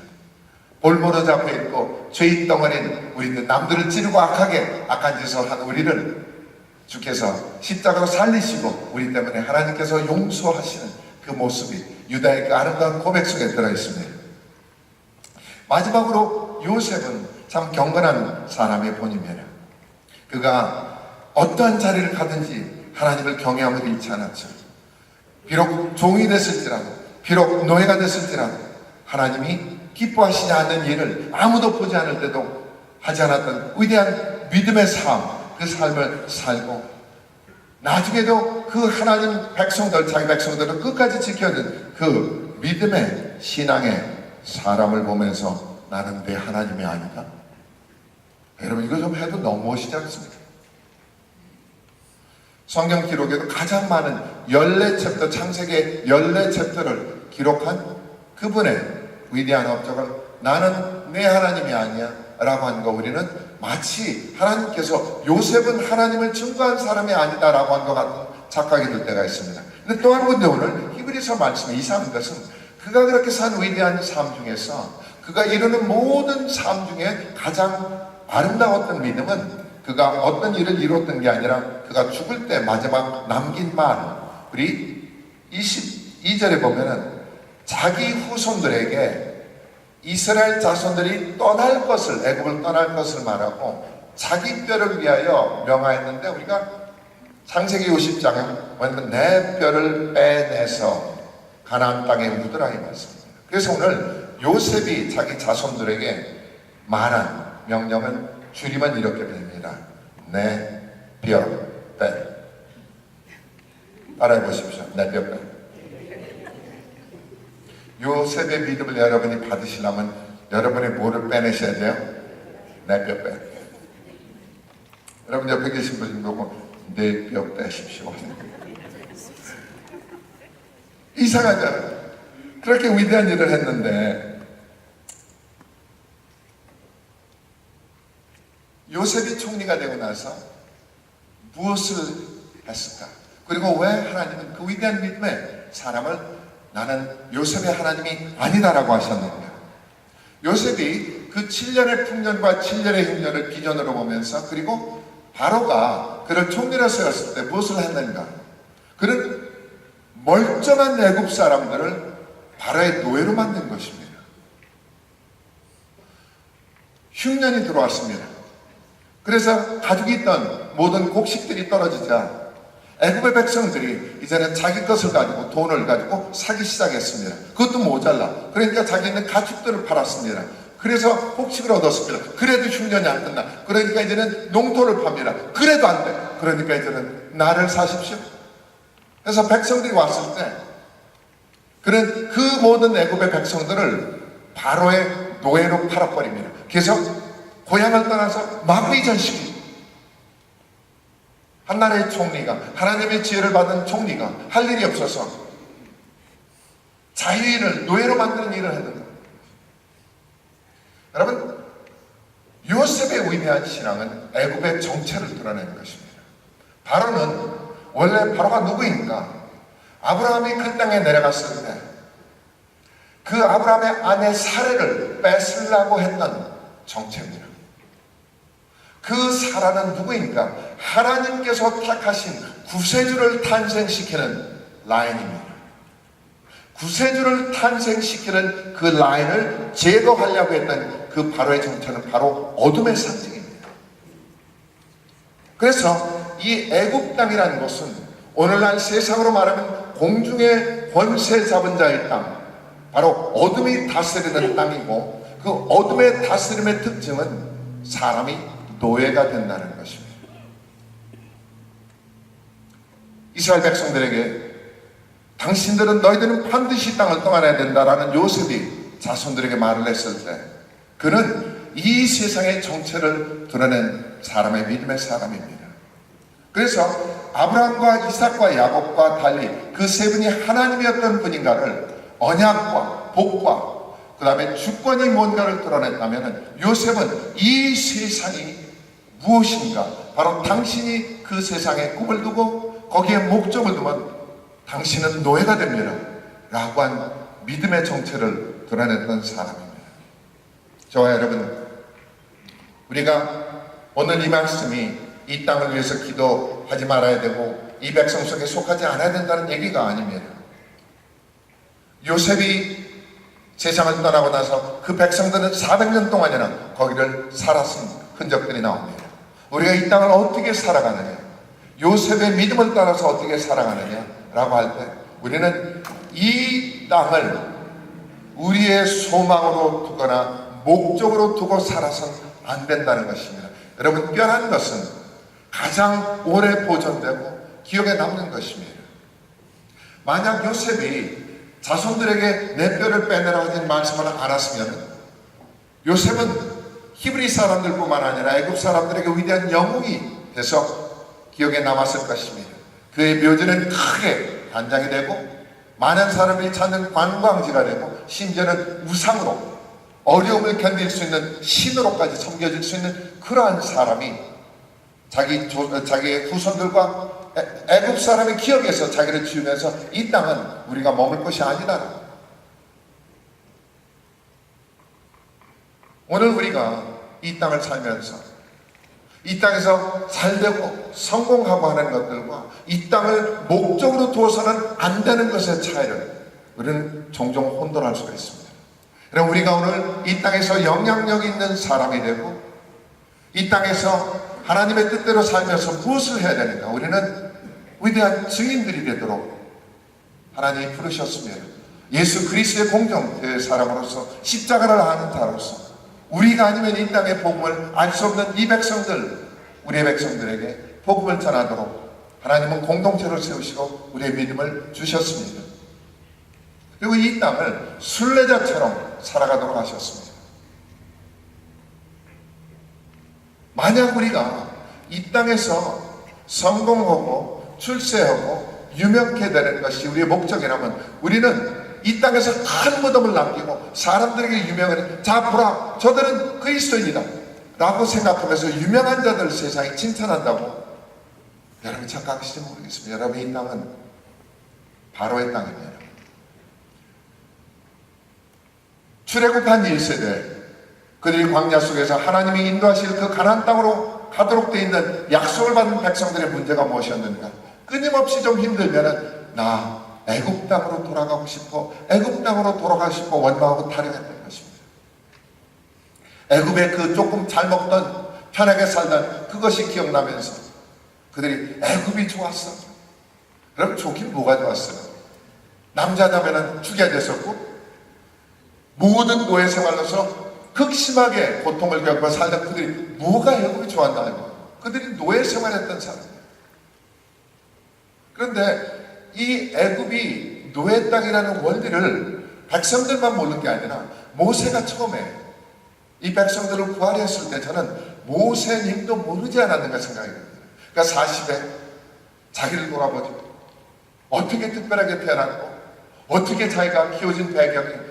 볼모로 잡혀있고 죄인 덩어리인 우리는 남들을 찌르고 악한 짓을 하는 우리를 주께서 십자가로 살리시고 우리 때문에 하나님께서 용서하시는 그 모습이 유다의 그 아름다운 고백 속에 들어있습니다. 마지막으로 요셉은 참 경건한 사람의 본입니다. 그가 어떠한 자리를 가든지 하나님을 경외함을 잃지 않았죠. 비록 종이 됐을지라도 비록 노예가 됐을지라도 하나님이 기뻐하시지 않는 일을 아무도 보지 않을 때도 하지 않았던 위대한 믿음의 삶, 그 삶을 살고 나중에도 그 하나님 백성들, 자기 백성들을 끝까지 지켜준 그 믿음의 신앙의 사람을 보면서 나는 내 하나님이 아닌가? 여러분 이거 좀 해도 너무 멋있지 않습니까? 성경 기록에도 가장 많은 14챕터, 창세기 14챕터를 기록한 그분의 위대한 업적을 나는 내 하나님이 아니야 라고 하는 거 우리는 마치 하나님께서 요셉은 하나님을 증거한 사람이 아니다 라고 한 것 같은 착각이 들 때가 있습니다. 근데 또 한 군데 오늘 히브리서 말씀에 이상한 것은 그가 그렇게 산 위대한 삶 중에서 그가 이루는 모든 삶 중에 가장 아름다웠던 믿음은 그가 어떤 일을 이뤘던 게 아니라 그가 죽을 때 마지막 남긴 말, 우리 22절에 보면은 자기 후손들에게 이스라엘 자손들이 떠날 것을, 애굽을 떠날 것을 말하고 자기 뼈를 위하여 명하였는데, 우리가 창세기 50장에 뭐냐면 내 뼈를 빼내서 가나안 땅에 묻으라 이 말씀입니다. 그래서 오늘 요셉이 자기 자손들에게 말한 명령은 줄이면 이렇게 됩니다. 내 뼈 빼. 따라해 보십시오. 내 뼈 빼. 요셉의 믿음을 여러분이 받으시려면 여러분이 뭐를 빼내셔야 돼요? 내 뼈 빼. 여러분 옆에 계신 분 보고 내 뼈 빼십시오. 이상하잖아요. 그렇게 위대한 일을 했는데 요셉이 총리가 되고 나서 무엇을 했을까? 그리고 왜 하나님은 그 위대한 믿음의 사람을 나는 요셉의 하나님이 아니다라고 하셨는가? 요셉이 그 7년의 풍년과 7년의 흉년을 비전으로 보면서, 그리고 바로가 그를 총리로 세웠을 때 무엇을 했는가? 그는 멀쩡한 애굽 사람들을 바로의 노예로 만든 것입니다. 흉년이 들어왔습니다. 그래서 가지고 있던 모든 곡식들이 떨어지자 애굽의 백성들이 이제는 자기 것을 가지고 돈을 가지고 사기 시작했습니다. 그것도 모자라. 그러니까 자기는 가축들을 팔았습니다. 그래서 곡식을 얻었습니다. 그래도 흉년이 안 끝나. 그러니까 이제는 농토를 팝니다. 그래도 안 돼. 그러니까 이제는 나를 사십시오. 그래서 백성들이 왔을 때 그는 그 모든 애굽의 백성들을 바로의 노예로 팔아버립니다. 그래서 고향을 떠나서 마구 이전시킵니다. 한 나라의 총리가, 하나님의 지혜를 받은 총리가 할 일이 없어서 자유인을 노예로 만드는 일을 했는 겁니다. 여러분, 요셉의 위대한 신앙은 애굽의 정체를 드러내는 것입니다. 바로는 원래 바로가 누구인가? 아브라함이 그 땅에 내려갔을 때 그 아브라함의 아내 사례를 뺏으려고 했던 정체입니다. 그 사라는 누구인가? 하나님께서 택하신 구세주를 탄생시키는 라인입니다. 구세주를 탄생시키는 그 라인을 제거하려고 했던 그 바로의 정체는 바로 어둠의 상징입니다. 그래서 이 애굽 땅이라는 것은 오늘날 세상으로 말하면 공중의 권세 잡은 자의 땅, 바로 어둠이 다스리는 땅이고, 그 어둠의 다스림의 특징은 사람이 노예가 된다는 것입니다. 이스라엘 백성들에게 당신들은 너희들은 반드시 땅을 떠나야 된다라는 요셉이 자손들에게 말을 했을 때 그는 이 세상의 정체를 드러낸 사람의 믿음의 사람입니다. 그래서 아브라함과 이삭과 야곱과 달리 그 세 분이 하나님이었던 분인가를 언약과 복과 그 다음에 주권이 뭔가를 드러냈다면 요셉은 이 세상이 무엇인가, 바로 당신이 그 세상에 꿈을 두고 거기에 목적을 두면 당신은 노예가 됩니다 라고 한 믿음의 정체를 드러냈던 사람입니다. 저와 여러분, 우리가 오늘 이 말씀이 이 땅을 위해서 기도하지 말아야 되고 이 백성 속에 속하지 않아야 된다는 얘기가 아닙니다. 요셉이 세상을 떠나고 나서 그 백성들은 400년 동안이나 거기를 살았은 흔적들이 나옵니다. 우리가 이 땅을 어떻게 살아가느냐, 요셉의 믿음을 따라서 어떻게 살아가느냐 라고 할 때 우리는 이 땅을 우리의 소망으로 두거나 목적으로 두고 살아서는 안 된다는 것입니다. 여러분, 뼈라는 것은 가장 오래 보존되고 기억에 남는 것입니다. 만약 요셉이 자손들에게 내 뼈를 빼내라 하는 말씀을 알았으면 요셉은 히브리 사람들뿐만 아니라 애굽 사람들에게 위대한 영웅이 돼서 기억에 남았을 것입니다. 그의 묘지는 크게 단장이 되고 많은 사람들이 찾는 관광지가 되고 심지어는 우상으로 어려움을 견딜 수 있는 신으로까지 섬겨질 수 있는 그러한 사람이 자기의 후손들과 애굽 사람의 기억에서 자기를 지우면서 이 땅은 우리가 머물 것이 아니다. 오늘 우리가 이 땅을 살면서 이 땅에서 잘되고 성공하고 하는 것들과 이 땅을 목적으로 두어서는 안 되는 것의 차이를 우리는 종종 혼돈할 수가 있습니다. 그럼 우리가 오늘 이 땅에서 영향력 있는 사람이 되고 이 땅에서 하나님의 뜻대로 살면서 무엇을 해야 되는가? 우리는 위대한 증인들이 되도록 하나님이 부르셨으며 예수 그리스도의 공동체의 사람으로서 십자가를 아는 자로서 우리가 아니면 이 땅의 복음을 알 수 없는 이 백성들, 우리의 백성들에게 복음을 전하도록 하나님은 공동체를 세우시고 우리의 믿음을 주셨습니다. 그리고 이 땅을 순례자처럼 살아가도록 하셨습니다. 만약 우리가 이 땅에서 성공하고 출세하고 유명케 되는 것이 우리의 목적이라면 우리는 이 땅에서 큰 무덤을 남기고 사람들에게 유명한 자 보라 저들은 그리스도인이다 라고 생각하면서 유명한 자들 세상에 칭찬한다고 여러분 착각하실지 모르겠습니다. 여러분 이 땅은 바로의 땅입니다. 출애굽한 1세대 그들이 광야 속에서 하나님이 인도하실 그 가나안 땅으로 가도록 되어 있는 약속을 받은 백성들의 문제가 무엇이었는가? 끊임없이 좀 힘들면은 나 애굽 땅으로 돌아가고 싶어, 애굽 땅으로 돌아가고 싶어 원망하고 타령했던 것입니다. 애굽에 그 조금 잘 먹던 편하게 살던 그것이 기억나면서 그들이 애굽이 좋았어. 그럼 좋긴 뭐가 좋았어요? 남자자면은 죽여야 됐었고 모든 노예 생활로서 극심하게 고통을 겪고 살던 그들이 뭐가 애굽이 좋았나요? 그들이 노예 생활했던 사람이에요. 그런데 이 애굽이 노예 땅이라는 원리를 백성들만 모르는 게 아니라 모세가 처음에 이 백성들을 구하려 했을 때 저는 모세님도 모르지 않았는가 생각이 듭니다. 그러니까 40에 자기를 돌아보죠. 어떻게 특별하게 태어났고 어떻게 자기가 키워진 배경이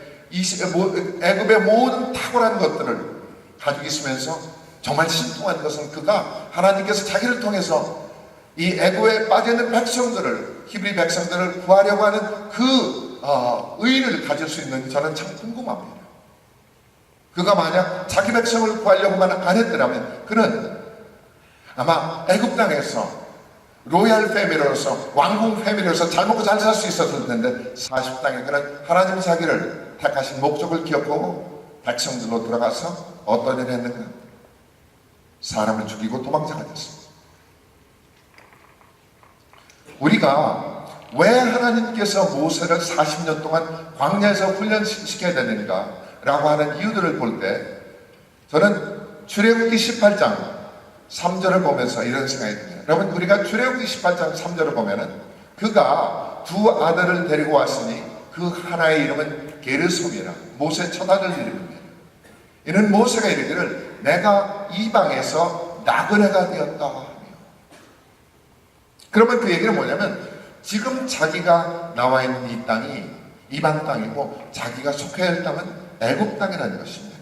애굽의 모든 탁월한 것들을 가지고 있으면서 정말 신통한 것은 그가 하나님께서 자기를 통해서 이 애굽에 빠져있는 백성들을 히브리 백성들을 구하려고 하는 그 의의를 가질 수 있는지 저는 참 궁금합니다. 그가 만약 자기 백성을 구하려고만 안 했더라면 그는 아마 애굽 땅에서 로얄 패밀리로서 왕궁 패밀리로서 잘 먹고 잘 살 수 있었을 텐데 40땅에 그는 하나님 자기를 택하신 목적을 기억하고 백성들로 들어가서 어떤 일을 했는가? 사람을 죽이고 도망자가 됐습니다. 우리가 왜 하나님께서 모세를 40년 동안 광야에서 훈련시켜야 되는가 라고 하는 이유들을 볼 때 저는 출애굽기 18장 3절을 보면서 이런 생각이 듭니다. 여러분 우리가 출애굽기 18장 3절을 보면은 그가 두 아들을 데리고 왔으니 그 하나의 이름은 게르솜이라 모세 첫 아들 이름입니다. 이는 모세가 이르기를 내가 이방에서 나그네가 되었다 하며 그러면 그 얘기는 뭐냐면 지금 자기가 나와 있는 이 땅이 이방 땅이고 자기가 속해야 할 땅은 애굽 땅이라는 것입니다.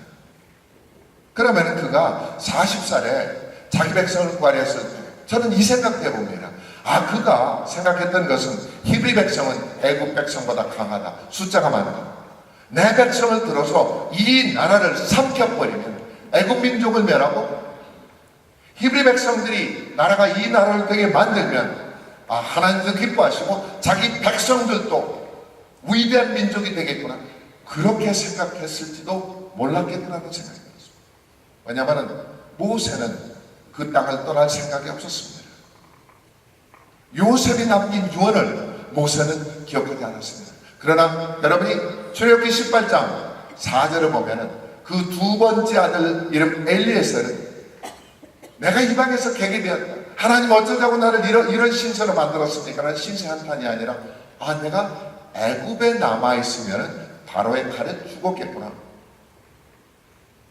그러면 그가 40살에 자기 백성을 구하려 했을 때 저는 이 생각을 해봅니다. 아 그가 생각했던 것은 히브리 백성은 애굽 백성보다 강하다. 숫자가 많다. 내 백성을 들어서 이 나라를 삼켜버리면 애굽 민족을 멸하고 히브리 백성들이 나라가 이 나라를 되게 만들면 하나님도 기뻐하시고 자기 백성들도 위대한 민족이 되겠구나. 그렇게 생각했을지도 몰랐겠구나라는 생각이 들었습니다. 왜냐하면 모세는 그 땅을 떠날 생각이 없었습니다. 요셉이 남긴 유언을 모세는 기억하지 않았습니다. 그러나 여러분이 출애굽기 18장 4절을 보면은 그 두 번째 아들 이름 엘리에셀은 내가 이방에서 개게 되었다. 하나님 어쩌자고 나를 이런 신세로 만들었습니까? 라는 신세 한탄이 아니라 내가 애굽에 남아있으면 바로의 칼에 죽었겠구나.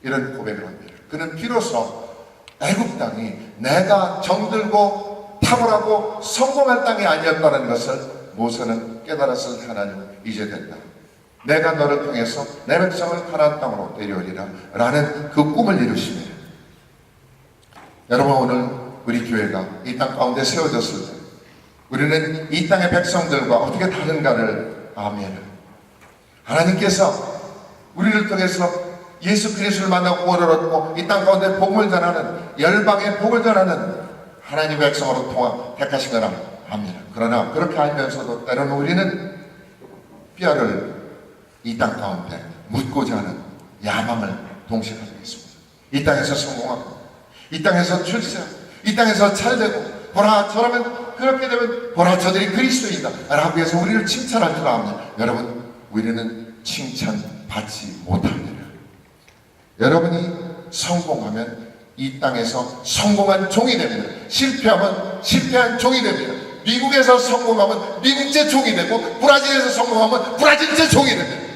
이런 고백을 합니다. 그는 비로소 애굽 땅이 내가 정들고 탁월하고 성공할 땅이 아니었다는 것을 모세는 깨달았을 하나님은 이제 된다. 내가 너를 통해서 내 백성을 가나안 땅으로 데려오리라 라는 그 꿈을 이루십니다. 여러분 오늘 우리 교회가 이 땅 가운데 세워졌을 때 우리는 이 땅의 백성들과 어떻게 다른가를 아멘. 하나님께서 우리를 통해서 예수 그리스도를 만나고 구원을 얻고 이 땅 가운데 복음을 전하는 열방의 복을 전하는 하나님의 백성으로 택하신 거라 합니다. 그러나 그렇게 알면서도 때로는 우리는 뼈를 이 땅 가운데 묻고자 하는 야망을 동시에 가지고 있습니다. 이 땅에서 성공하고, 이 땅에서 출세, 이 땅에서 잘되고, 보라 저라면 그렇게 되면 보라 저들이 그리스도이다 라고 해서 우리를 칭찬할 줄 압니다. 여러분, 우리는 칭찬받지 못합니다. 여러분이 성공하면 이 땅에서 성공한 종이 됩니다. 실패하면 실패한 종이 됩니다. 미국에서 성공하면 미국제 종이 되고, 브라질에서 성공하면 브라질제 종이 됩니다.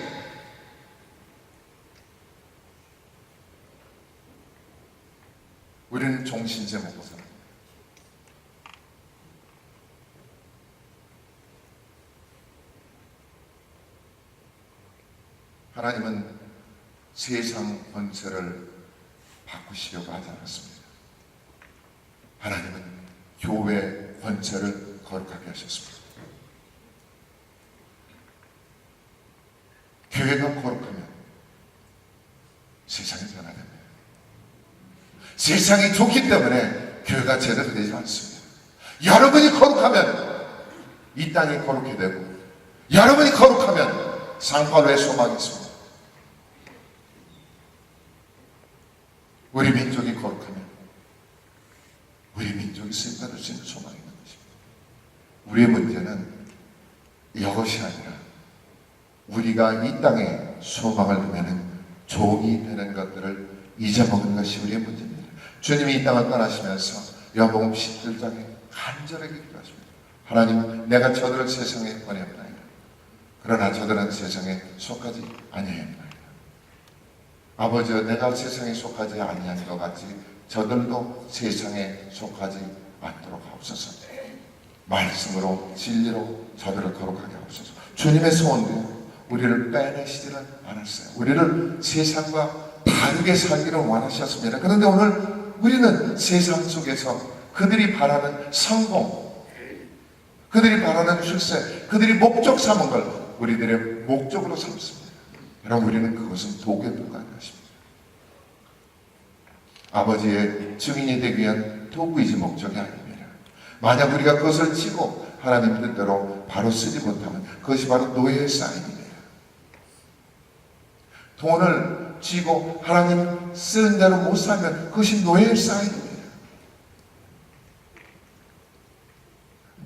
우리는 종신제 먹고 살아요. 하나님은 세상 권세를 바꾸시려고 하지 않았습니다. 하나님은 교회 권세를 거룩하게 하셨습니다. 교회가 거룩하면 세상이 변화됩니다. 세상이 좋기 때문에 교회가 제대로 되지 않습니다. 여러분이 거룩하면 이 땅이 거룩히 되고, 여러분이 거룩하면 상파로의 소망이 있습니다. 우리 민족이 거룩하면 우리 민족이 쓰임받을 수 있는 소망이 있는 것입니다. 우리의 문제는 이것이 아니라 우리가 이 땅에 소망을 두면은 종이 되는 것들을 잊어먹는 것이 우리의 문제입니다. 주님이 이 땅을 떠나시면서 요한복음 17장에 간절하게 기도하십니다. 하나님, 내가 저들을 세상에 보내옵나이다. 그러나 저들은 세상에 속하지 아니하옵나이다. 아버지여, 내가 세상에 속하지 아니한 것 같이 저들도 세상에 속하지 않도록 하옵소서. 말씀으로 진리로 저들을 거룩하게 하옵소서. 주님의 소원도 우리를 빼내시지는 않았어요. 우리를 세상과 다르게 살기를 원하셨습니다. 그런데 오늘 우리는 세상 속에서 그들이 바라는 성공, 그들이 바라는 출세, 그들이 목적 삼은 걸 우리들의 목적으로 삼습니다. 여러분, 우리는 그것은 도구에 불과한 것입니다. 아버지의 증인이 되기 위한 도구이지 목적이 아닙니다. 만약 우리가 그것을 치고 하나님 뜻대로 바로 쓰지 못하면 그것이 바로 노예의 사인입니다. 돈을 쥐고 하나님 쓰는 대로 못 살면 그것이 노예의 사인입니다.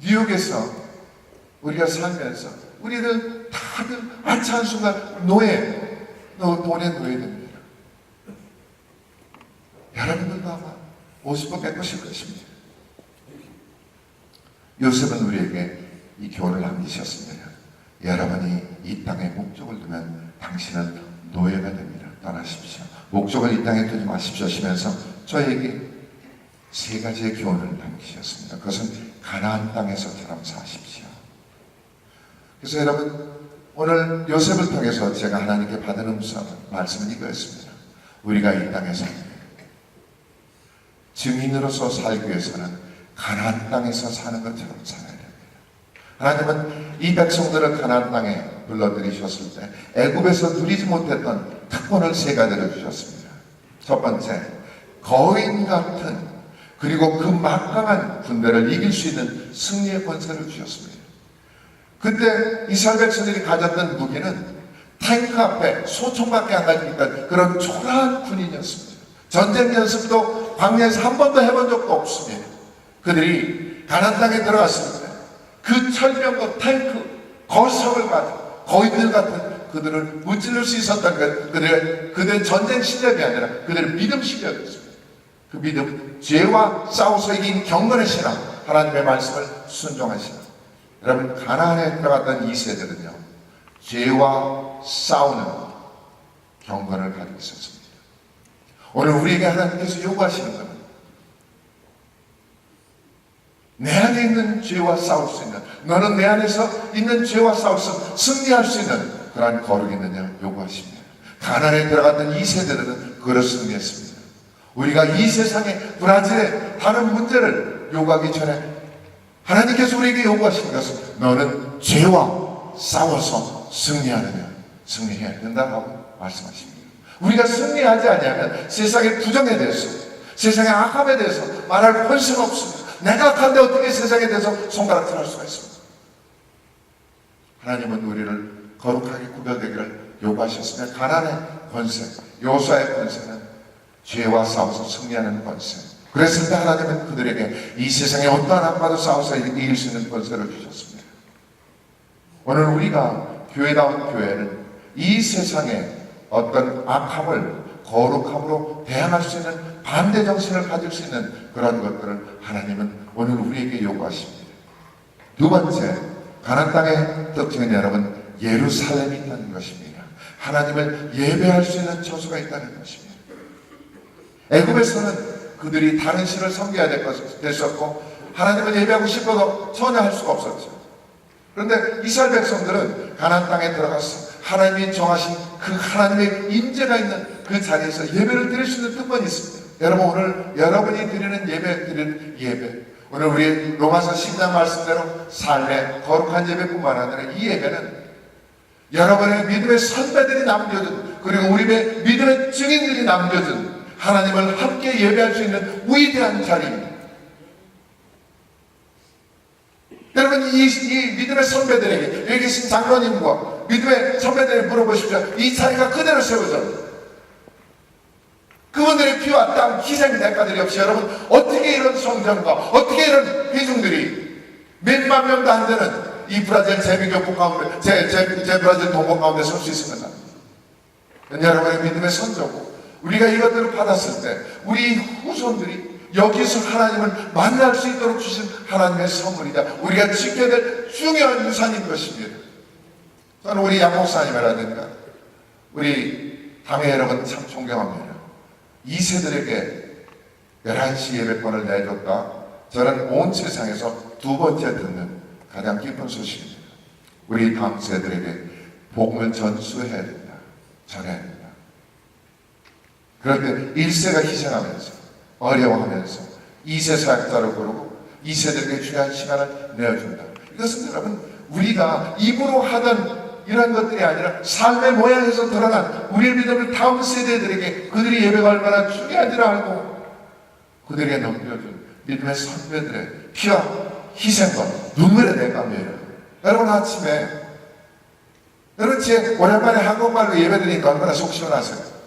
뉴욕에서 우리가 살면서 우리는 다들 아차 한순간 돈의 노예됩니다. 여러분들도 아마 50번 100번씩 것입니다. 요셉은 우리에게 이 교훈을 남기셨습니다. 여러분이 이 땅에 목적을 두면 당신은 노예가 됩니다. 떠나십시오. 목적을 이 땅에 두지 마십시오 하시면서 저에게 세 가지의 교훈을 남기셨습니다. 그것은 가나안 땅에서처럼 사십시오. 그래서 여러분, 오늘 요셉을 통해서 제가 하나님께 받은 말씀은 이거였습니다. 우리가 이 땅에서 증인으로서 살기 위해서는 가나안 땅에서 사는 것처럼 살아야 됩니다. 하나님은 이 백성들을 가나안 땅에 불러들이셨을 때 애굽에서 누리지 못했던 특권을 세 가지를 주셨습니다. 첫 번째, 거인 같은, 그리고 그 막강한 군대를 이길 수 있는 승리의 권세를 주셨습니다. 그때 이스라엘 백성들이 가졌던 무기는 탱크 앞에 소총밖에 안 가지니까 그런 초라한 군인이었습니다. 전쟁 연습도 광야에서 한 번도 해본 적도 없습니다. 그들이 가나안 땅에 들어갔을 때 그 철병과 탱크, 거석을 가지고 거인들 같은 그들을 무찌를 수 있었던 것, 그들의 전쟁 실력이 아니라 그들의 믿음 실력이었습니다. 그 믿음, 죄와 싸워서 이긴 경건의 신앙, 하나님의 말씀을 순종하시는. 여러분, 가나안에 들어갔던 이 세대는요, 죄와 싸우는 경건을 가지고 있었습니다. 오늘 우리에게 하나님께서 요구하시는 것은 내 안에 있는 죄와 싸울 수 있는, 너는 내 안에서 있는 죄와 싸워서 승리할 수 있는 그러한 거룩이 있느냐 요구하십니다. 가나안에 들어갔던 이 세대들은 그걸 승리했습니다. 우리가 이 세상에 브라질의 다른 문제를 요구하기 전에 하나님께서 우리에게 요구하시는 것은 너는 죄와 싸워서 승리하느냐, 승리해야 된다고 말씀하십니다. 우리가 승리하지 않으면 세상의 부정에 대해서, 세상의 악함에 대해서 말할 권세가 없습니다. 내가 악한데 어떻게 세상에 대해서 손가락질할 수가 있습니까? 하나님은 우리를 거룩하게 구별되기를 요구하셨으며 가난의 권세, 요수아의 권세는 죄와 싸워서 승리하는 권세. 그랬을 때 하나님은 그들에게 이 세상에 어떠한 악과도 싸워서 이길 수 있는 권세를 주셨습니다. 오늘 우리가 교회다운 교회는 이 세상에 어떤 악함을 거룩함으로 대항할 수 있는 반대 정신을 가질 수 있는 그런 것들을 하나님은 오늘 우리에게 요구하십니다. 두 번째, 가나안 땅의 특징은 여러분 예루살렘이 있다는 것입니다. 하나님을 예배할 수 있는 처소가 있다는 것입니다. 애굽에서는 그들이 다른 신을 섬겨야 됐었고 하나님을 예배하고 싶어도 전혀 할 수가 없었죠. 그런데 이스라엘 백성들은 가나안 땅에 들어가서 하나님이 정하신 그 하나님의 임재가 있는 그 자리에서 예배를 드릴 수 있는 특권이 있습니다. 여러분 오늘 여러분이 드리는 예배 오늘 우리 로마서 10장 말씀대로 삶의 거룩한 예배뿐만 아니라 이 예배는 여러분의 믿음의 선배들이 남겨준 그리고 우리의 믿음의 증인들이 남겨준 하나님을 함께 예배할 수 있는 위대한 자리입니다. 여러분 이 믿음의 선배들에게 여기 계신 장로님과 믿음의 선배들에게 물어보십시오. 이 자리가 그대로 세워져 그분들의 피와 땀 희생 대가들이 없이 여러분 어떻게 이런 성전과 어떻게 이런 회중들이 몇만 명도 안 되는 이 브라질 제민교포 가운데 제 브라질 동포 가운데 설 수 있습니다. 여러분의 믿음의 선조고 우리가 이것들을 받았을 때 우리 후손들이 여기서 하나님을 만날 수 있도록 주신 하나님의 선물이다. 우리가 지켜야 될 중요한 유산인 것입니다. 저는 우리 양 목사님이라든가 우리 당회 여러분 참 존경합니다. 2세들에게 11시 예배권을 내줬다. 저는 온 세상에서 두 번째 듣는 가장 기쁜 소식입니다. 우리 다음 세대들에게 복음을 전수해야 된다. 전해야 된다. 그런데 1세가 희생하면서 어려워하면서 2세 사역자를 고르고 2세들에게 중요한 시간을 내어준다. 이것은 여러분 우리가 입으로 하던 이런 것들이 아니라 삶의 모양에서 드러난 우리의 믿음을 다음 세대들에게 그들이 예배가 얼마나 중요한지를 알고 그들에게 넘겨준 믿음의 선배들의 피와 희생과 눈물의 대감이에요. 여러분 아침에 여러분 제 오랜만에 한국말로 예배드리니까 얼마나 속 시원하세요.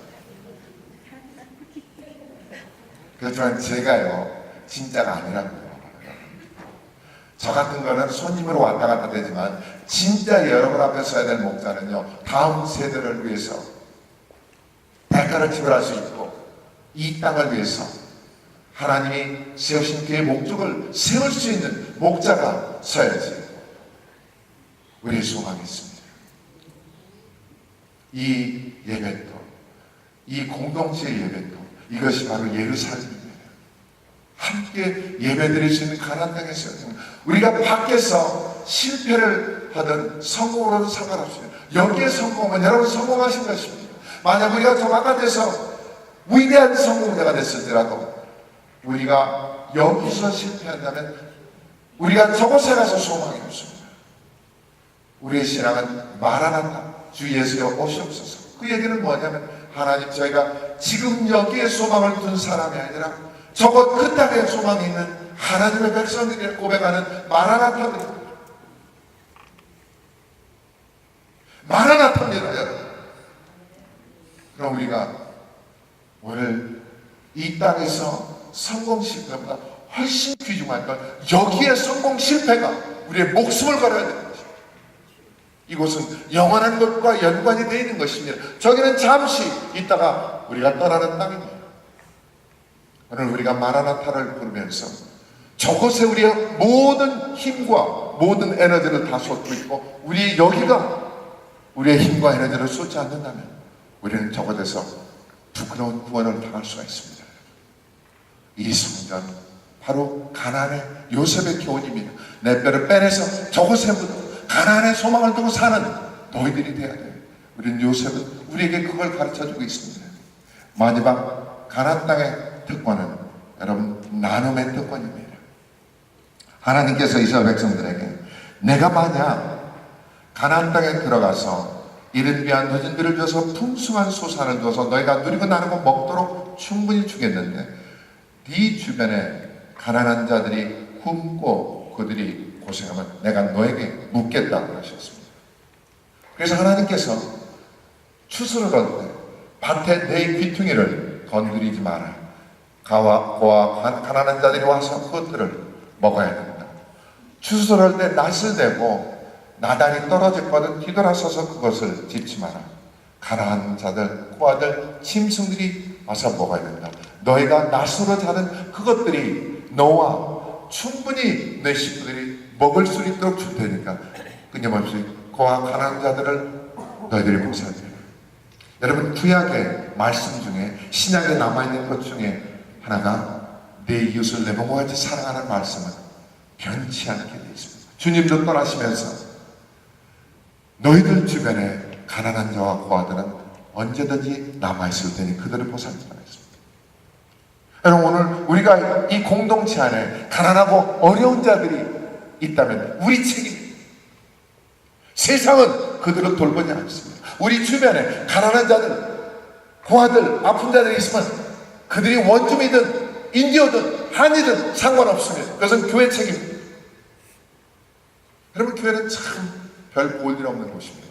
그렇지만 제가요 진짜가 아니라고요. 저 같은 거는 손님으로 왔다 갔다 되지만 진짜 여러분 앞에 서야 될 목자는요 다음 세대를 위해서 대가를 지불할 수 있고 이 땅을 위해서 하나님이 세우신 그의 목적을 세울 수 있는 목자가 서야지 우리의 소망이 있습니다. 이 예배도 이 공동체의 예배도 이것이 바로 예루살렘입니다. 함께 예배드릴 수 있는 가나안 땅에서 우리가 밖에서 실패를 하든 성공으로도 상관없습니다. 여기에 성공은 여러분 성공하신 것입니다. 만약 우리가 저 바깥에서 위대한 성공자가 됐을지라도 우리가 여기서 실패한다면 우리가 저곳에 가서 소망이 없습니다. 우리의 신앙은 마라나타 주 예수여 오시옵소서. 그 얘기는 뭐냐면 하나님 저희가 지금 여기에 소망을 둔 사람이 아니라 저곳 그 땅에 소망이 있는 하나님의 백성들을 고백하는 마라나타입니다. 마라나타입니다 여러분. 그럼 우리가 오늘 이 땅에서 성공 실패보다 훨씬 귀중한 건 여기에 성공 실패가 우리의 목숨을 걸어야 되는 것입니다. 이곳은 영원한 것과 연관이 되어 있는 것입니다. 저기는 잠시 있다가 우리가 떠나는 땅입니다. 오늘 우리가 마라나타를 부르면서 저곳에 우리의 모든 힘과 모든 에너지를 다 쏟고 있고 우리 여기가 우리의 힘과 에너지를 쏟지 않는다면 우리는 저곳에서 부끄러운 구원을 당할 수가 있습니다. 이 성전 바로 가나안의 요셉의 교훈입니다. 내 뼈를 빼내서 저곳에 묻어 가나안의 소망을 두고 사는 너희들이 돼야 돼요. 우리는 요셉은 우리에게 그걸 가르쳐주고 있습니다. 마지막 가나안 땅의 특권은 여러분 나눔의 특권입니다. 하나님께서 이스라엘 백성들에게 내가 만약 가나안 땅에 들어가서 이른 비와 늦은 비를 줘서 풍성한 소산을 줘서 너희가 누리고 나누고 먹도록 충분히 주겠는데 네 주변에 가난한 자들이 굶고 그들이 고생하면 내가 너에게 묻겠다고 하셨습니다. 그래서 하나님께서 추수를 할 때 밭에 내 귀퉁이를 건드리지 마라. 고아 가난한 자들이 와서 그것들을 먹어야 된다. 추수를 할 때 낫을 대고 나단이 떨어졌거든 뒤돌아서서 그것을 짚지 마라. 가난한 자들, 고아들, 짐승들이 와서 먹어야 된다. 너희가 낫으로 자른 그것들이 너와 충분히 내 식구들이 먹을 수 있도록 줄 테니까 끊임없이 고아 가난한 자들을 너희들이 목사야 돼. 여러분, 구약의 말씀 중에, 신약에 남아있는 것 중에 하나가 내 이웃을 내 몸과 같이 사랑하는 말씀은 변치 않게 되어 있습니다. 주님도 떠나시면서 너희들 주변에 가난한 자와 고아들은 언제든지 남아있을 테니 그들을 보살피라 했습니다. 여러분, 오늘 우리가 이 공동체 안에 가난하고 어려운 자들이 있다면 우리 책임입니다. 세상은 그들을 돌보지 않습니다. 우리 주변에 가난한 자들, 고아들, 아픈 자들이 있으면 그들이 원주민이든 인디어든 한이든 상관없습니다. 그것은 교회 책임입니다. 여러분, 교회는 참 별 볼 일 없는 곳입니다.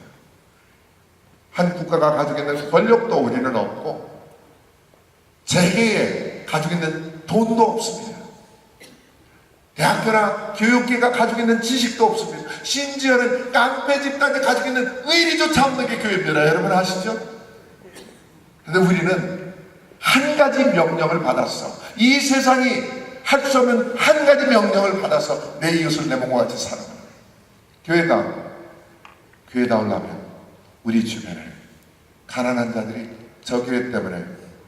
한 국가가 가지고 있는 권력도 우리는 없고 재계에 가지고 있는 돈도 없습니다. 대학교나 교육계가 가지고 있는 지식도 없습니다. 심지어는 깡패 집단이 가지고 있는 의리조차 없는 게 교회입니다. 여러분 아시죠? 그런데 우리는 한 가지 명령을 받았어. 이 세상이 할 수 없는 한 가지 명령을 받아서 내 이웃을 내 몸과 같이 사는 거예요. 교회다우려면 우리 주변에 가난한 자들이 저 교회 때문에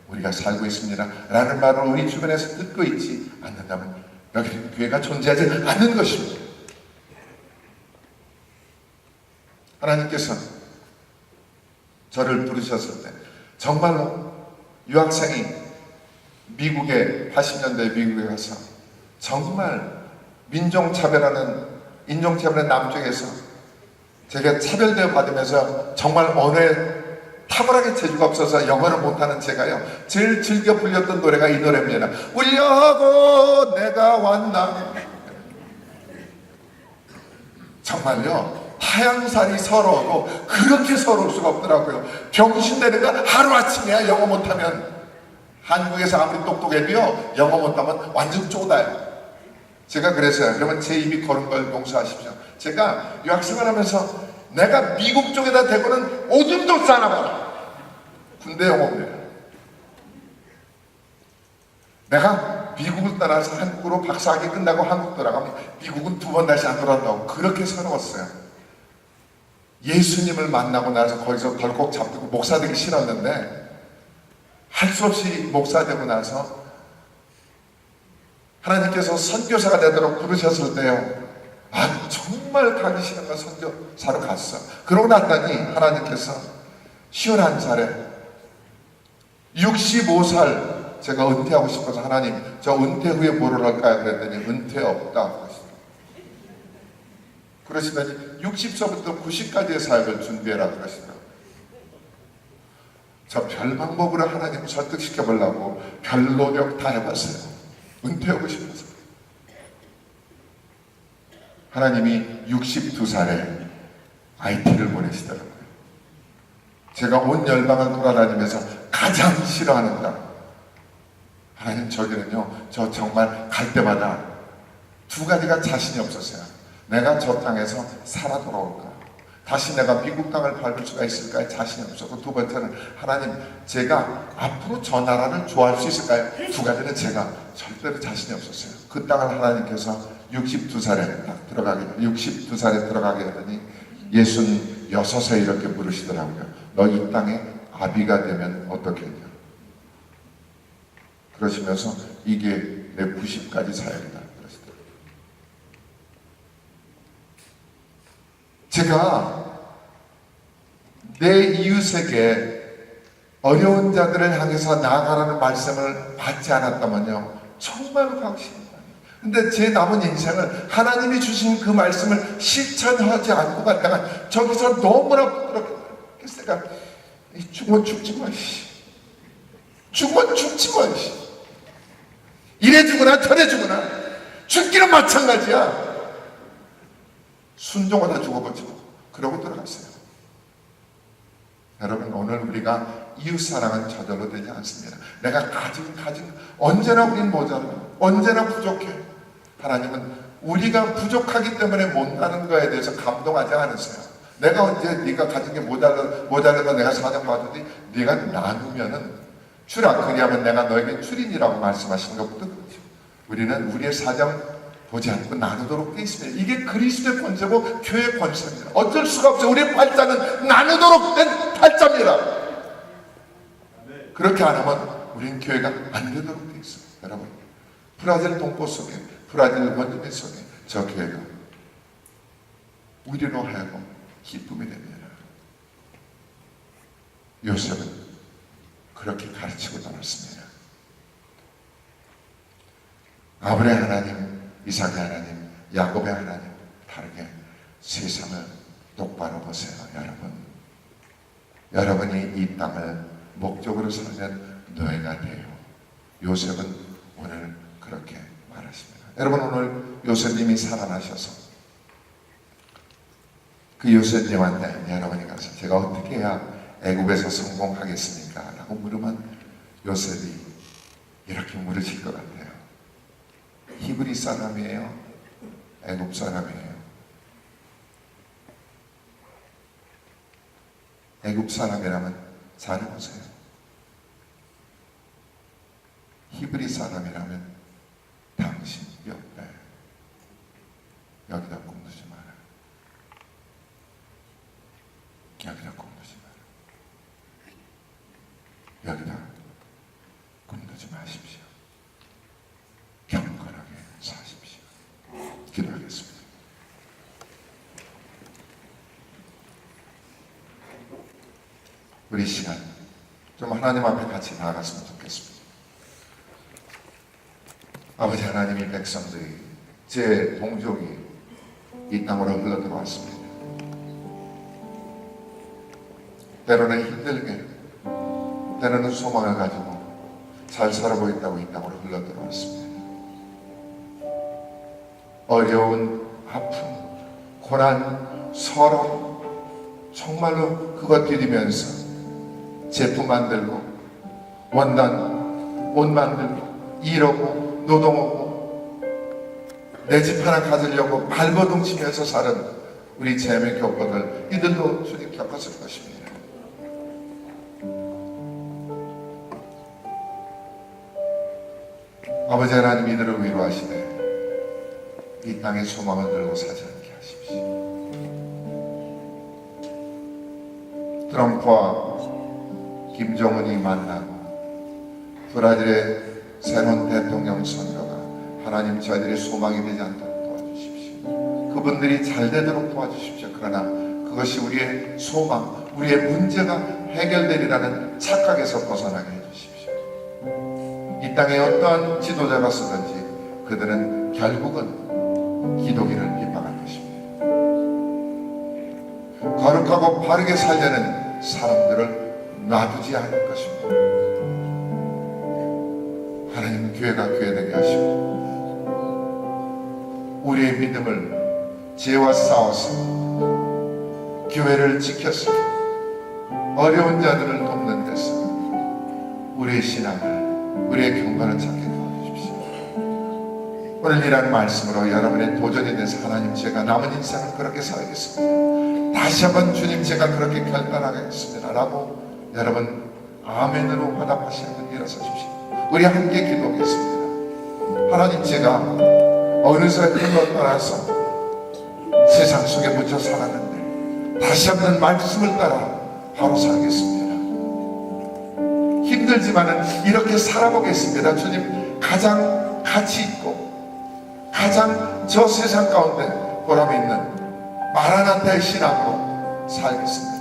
우리가 살고 있습니다 라는 말을 우리 주변에서 듣고 있지 않는다면 여기는 교회가 존재하지 않는 것입니다. 하나님께서 저를 부르셨을 때 정말로 유학생이 미국에 80년대 미국에 가서 정말 인종차별의 남쪽에서 제가 차별대우 받으면서 정말 언어에 탁월하게 재주가 없어서 영어를 못하는 제가요 제일 즐겨 불렸던 노래가 이 노래입니다. 울려고 내가 왔나. 정말요 타양살이 서러워도 그렇게 서러울 수가 없더라고요. 병신되는가 하루아침이야. 영어 못하면. 한국에서 아무리 똑똑해도요 영어 못하면 완전 쪼다요. 제가 그랬어요. 그러면 제 입이 거는 걸 용서하십시오. 제가 유학생활 하면서 내가 미국 쪽에다 대고는 오줌도 싸나봐라. 군대 영어입니다. 내가 미국을 떠나서 한국으로 박사학위 끝나고 한국 돌아가면 미국은 2번 다시 안 돌아온다고 그렇게 서러웠어요. 예수님을 만나고 나서 거기서 덜컥 잡고 목사 되기 싫었는데 할 수 없이 목사 되고 나서 하나님께서 선교사가 되도록 부르셨을 때요 정말 가기 싫은 건 선교사로 갔어. 그러고 났더니 하나님께서 51살에 65살 제가 은퇴하고 싶어서 하나님 저 은퇴 후에 뭐를 할까요? 그랬더니 은퇴 없다 그러시더니 60세부터 90까지의 사역을 준비해라 그러시더라고요. 저 별 방법으로 하나님을 설득시켜 보려고 별 노력 다 해봤어요. 은퇴하고 싶어서. 하나님이 62살에 IT를 보내시더라고요. 제가 온 열방을 돌아다니면서 가장 싫어하는 당 하나님 저기는요 저 정말 갈 때마다 2가지가 자신이 없었어요. 내가 저 땅에서 살아 돌아올까? 다시 내가 미국 땅을 밟을 수가 있을까요? 자신이 없었고 2번째는 하나님 제가 앞으로 저 나라를 좋아할 수 있을까요? 2가지는 제가 절대로 자신이 없었어요. 그 땅을 하나님께서 62살에 딱 들어가게 62살에 들어가게 하더니 66에 이렇게 부르시더라고요. 너 이 땅에 아비가 되면 어떻겠냐? 그러시면서 이게 내 90까지 사역이다 그러시더라고요. 제가 내 이웃에게 어려운 자들을 향해서 나아가라는 말씀을 받지 않았다면요 정말로 강심합니다. 근데 제 남은 인생을 하나님이 주신 그 말씀을 실천하지 않고 갔다가 저기서 너무나 부끄럽게 그래서 내가 죽으면 죽지 마. 죽으면 죽지 마. 이래 죽으나 저래 죽으나 죽기는 마찬가지야. 순종하다 죽어버리고 그러고 들어갔어요. 여러분, 오늘 우리가 이웃사랑은 저절로 되지 않습니다. 내가 가진 언제나 우린 모자라, 언제나 부족해. 하나님은 우리가 부족하기 때문에 못나는 거에 대해서 감동하지 않으세요. 내가 언제 네가 가진 게 모자라서 내가 사정받으니 네가 나누면은 주라, 그리하면 내가 너에게 주리니라고 말씀하신 것부터 그렇죠. 우리는 우리의 사정 보지 않고 나누도록 되어 있습니다. 이게 그리스도의 권세고 교회의 권세입니다. 어쩔 수가 없어요. 우리의 팔자는 나누도록 된 팔자입니다. 그렇게 안 하면 우리는 교회가 안 되도록 되어 있어요. 여러분, 브라질 동포 속에, 브라질 원주민 속에 저 교회가 우리로 하여금 기쁨이 됩니다. 요셉은 그렇게 가르치고 나눴습니다. 아브라함의 하나님, 이삭의 하나님, 야곱의 하나님 다르게 세상을 똑바로 보세요. 여러분이 이 땅을 목적으로 살면 노예가 돼요. 요셉은 오늘 그렇게 말하십니다. 여러분, 오늘 요셉님이 살아나셔서 그 요셉님한테 여러분이 가서 제가 어떻게 해야 애굽에서 성공하겠습니까? 라고 물으면 요셉이 이렇게 물으실 것 같아요. 히브리 사람이에요? 애굽 사람이에요? 애굽 사람이라면 잘해보세요. 히브리 사람이라면 당신 옆에 여기다 꼼두지 마라. 여기다 꼼두지 마라. 여기다 꼼두지 마십시오. 경건하게 사십시오. 기도하겠습니다. 우리 시간 좀 하나님 앞에 같이 나아갔으면 좋겠습니다. 아버지 하나님, 이 백성들이 제 동족이 이 땅으로 흘러 들어왔습니다. 때로는 힘들게, 때로는 소망을 가지고 잘 살아보겠다고 이 땅으로 흘러 들어왔습니다. 어려운 아픔, 고난, 서러, 정말로 그것 디디면서 제품 만들고 원단, 옷 만들고 일하고 노동하고 내 집 하나 가지려고 발버둥 치면서 사는 우리 재매 교포들, 이들도 주님 겪었을 것입니다. 아버지 하나님, 이들을 위로하시되 이 땅에 소망을 들고 사지 않게 하십시오. 트럼프와 김정은이 만나고 브라질의 새로운 대통령 선거가 하나님 저희들의 소망이 되지 않도록 도와주십시오. 그분들이 잘 되도록 도와주십시오. 그러나 그것이 우리의 소망, 우리의 문제가 해결되리라는 착각에서 벗어나게 해주십시오. 이 땅에 어떠한 지도자가 쓰든지 그들은 결국은 기독인을 핍박할 것입니다. 거룩하고 바르게 살려는 사람들을 놔두지 않을 것입니다. 하나님, 교회가 교회되게 하시고 우리의 믿음을 죄와 싸워서 교회를 지켜서 어려운 자들을 돕는 데서 우리의 신앙을, 우리의 경건을 찾게 도와주십시오. 오늘 이란 말씀으로 여러분의 도전이 돼서 하나님, 제가 남은 인생을 그렇게 살겠습니다. 다시 한번 주님, 제가 그렇게 결단하겠습니다 라고 여러분 아멘으로 화답하시는 분 일어서십시오. 우리 함께 기도하겠습니다. 하나님, 제가 어느새 흘러 떠나서 세상 속에 묻혀 살았는데 다시 한번 말씀을 따라 바로 살겠습니다. 힘들지만은 이렇게 살아보겠습니다. 주님, 가장 가치 있고 가장 저 세상 가운데 보람 있는 마라나타의 신앙으로 살겠습니다.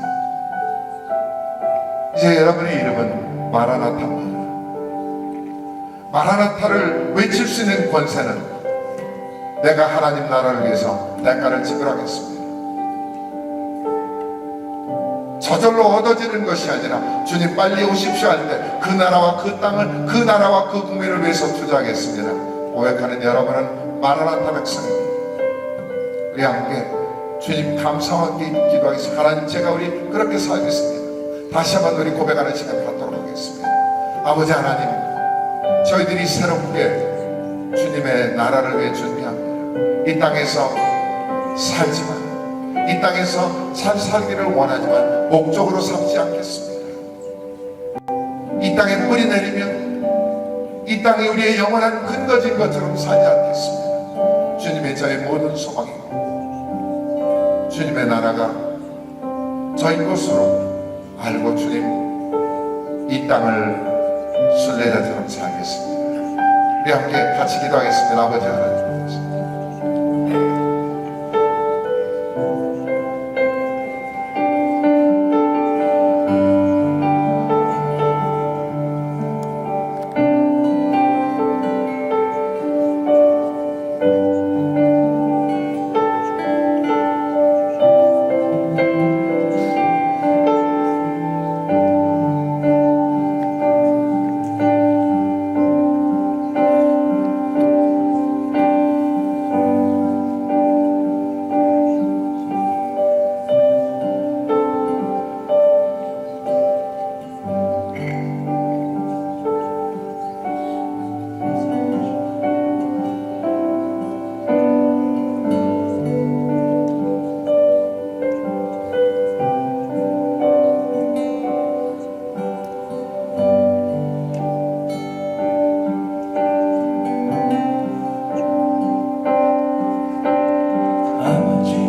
이제 여러분의 이름은 마라나타입니다. 마라나타를 외칠 수 있는 권세는 내가 하나님 나라를 위해서 대가를 지불하겠습니다. 저절로 얻어지는 것이 아니라 주님 빨리 오십시오 할 때 그 나라와 그 땅을, 그 나라와 그 국민을 위해서 투자하겠습니다. 고백하는 여러분은 마라나타 백성입니다. 우리 함께 주님 감사와 기도하겠습니다. 하나님, 제가 우리 그렇게 살겠습니다. 다시 한번 우리 고백하는 시간 갖도록 하겠습니다. 아버지 하나님, 저희들이 새롭게 주님의 나라를 위해 준비합니다. 이 땅에서 살지만, 이 땅에서 잘 살기를 원하지만 목적으로 삼지 않겠습니다. 이 땅에 뿌리 내리면 이 땅이 우리의 영원한 근거지인 것처럼 살지 않겠습니다. 주님의 저의 모든 소망이고 주님의 나라가 저희 것으로 알고 주님 이 땅을 순례자처럼 살겠습니다. 우리 함께 같이 기도하겠습니다. 아버지 하나님, 아버지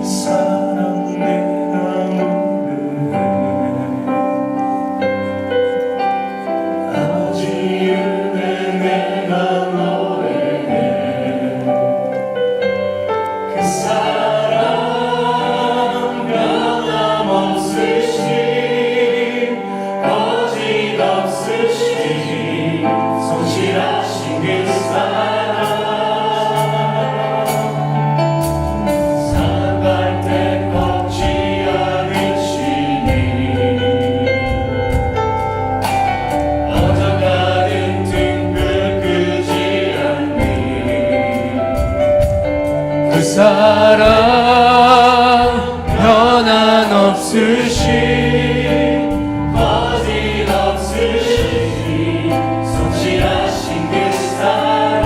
사랑 내가 노래해 아버지 은혜 내가 노래해 그 사랑 변함없으신 거짓없으신 성실하신 그 사랑 사랑 변함없으신 거짓없으신 성실하신 그 사랑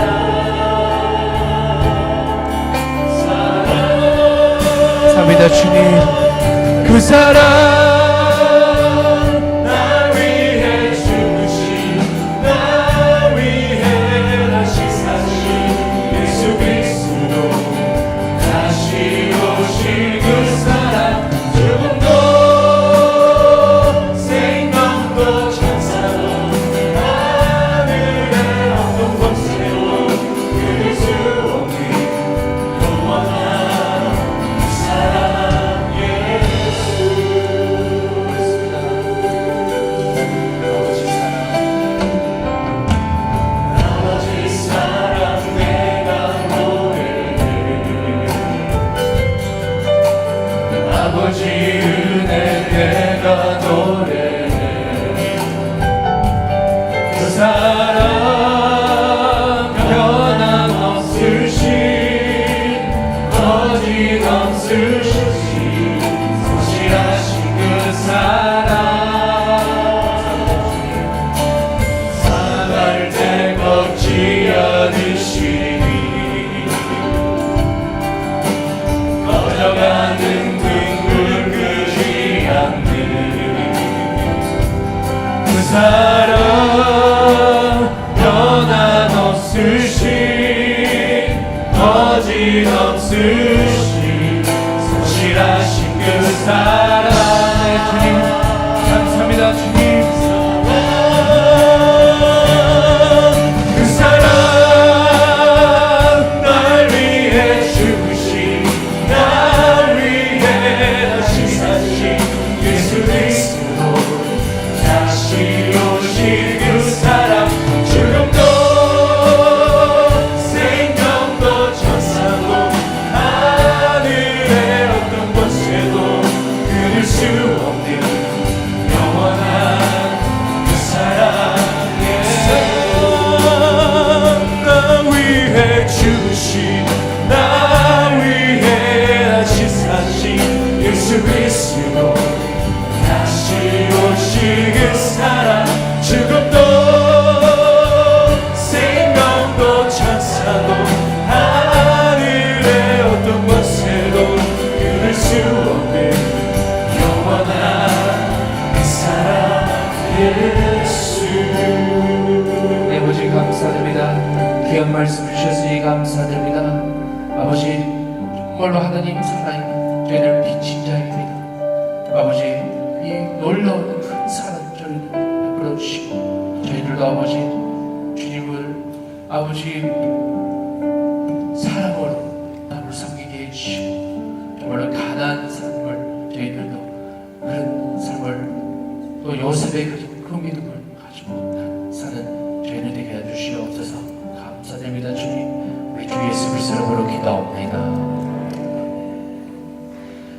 감사합니다 주님. 그 사랑 날 위해 죽으신 날 위해 다시 사신 예수 그리스도 다시 오실 그 사랑 죽음도 생명도 천사도 하늘의 어떤 곳에도 그릴 수 없는 영원한 그 사랑 예수 아버지 사랑 내가 노래해 아버지 은혜 내가 노래해 그 사랑 변함없으신 거짓없으신 성실하신 그 사랑 살아갈 때 걷지 않으시니 꺼져가는 등불 끄지 않는 그 사랑 변함없으신 거짓없으신 성실하신 그 사랑 주님 감사합니다 주님. 그 사랑 날 위해 죽으신 날 위해 다시 사신 예수 그리스도 다시 오실 그 사랑 죽음도 생명도 천사도 하늘의 어떤 곳에도 끊을 수 없는 영원한 그 사랑 나 위해 죽으신 나 위해 다시 사신 예수 그리스도 다시 오실 그 사랑 죽음도 생명도 천사도 하늘의 어떤 것에도 끊을 수 없는 영원한 사랑 예수. 네, 아버지 감사드립니다. 귀한 말씀 주셔서 감사드립니다. 아버지 정말로 하나님 사랑이 저희를 비친 자입니다. 아버지 이 놀라운 큰 사랑 저희를 베풀어 주시고 저희들도 아버지 주님을 아버지 사랑으로 나를 섬기게 해주시고 정말로 가난한 삶을 저희들도 그런 삶을 또 요셉의 그 믿음을 가지고 사는 저희들 되게 해주시옵소서. 감사드립니다. 주님 우리 주 예수 그리스도로 부르 기도합니다.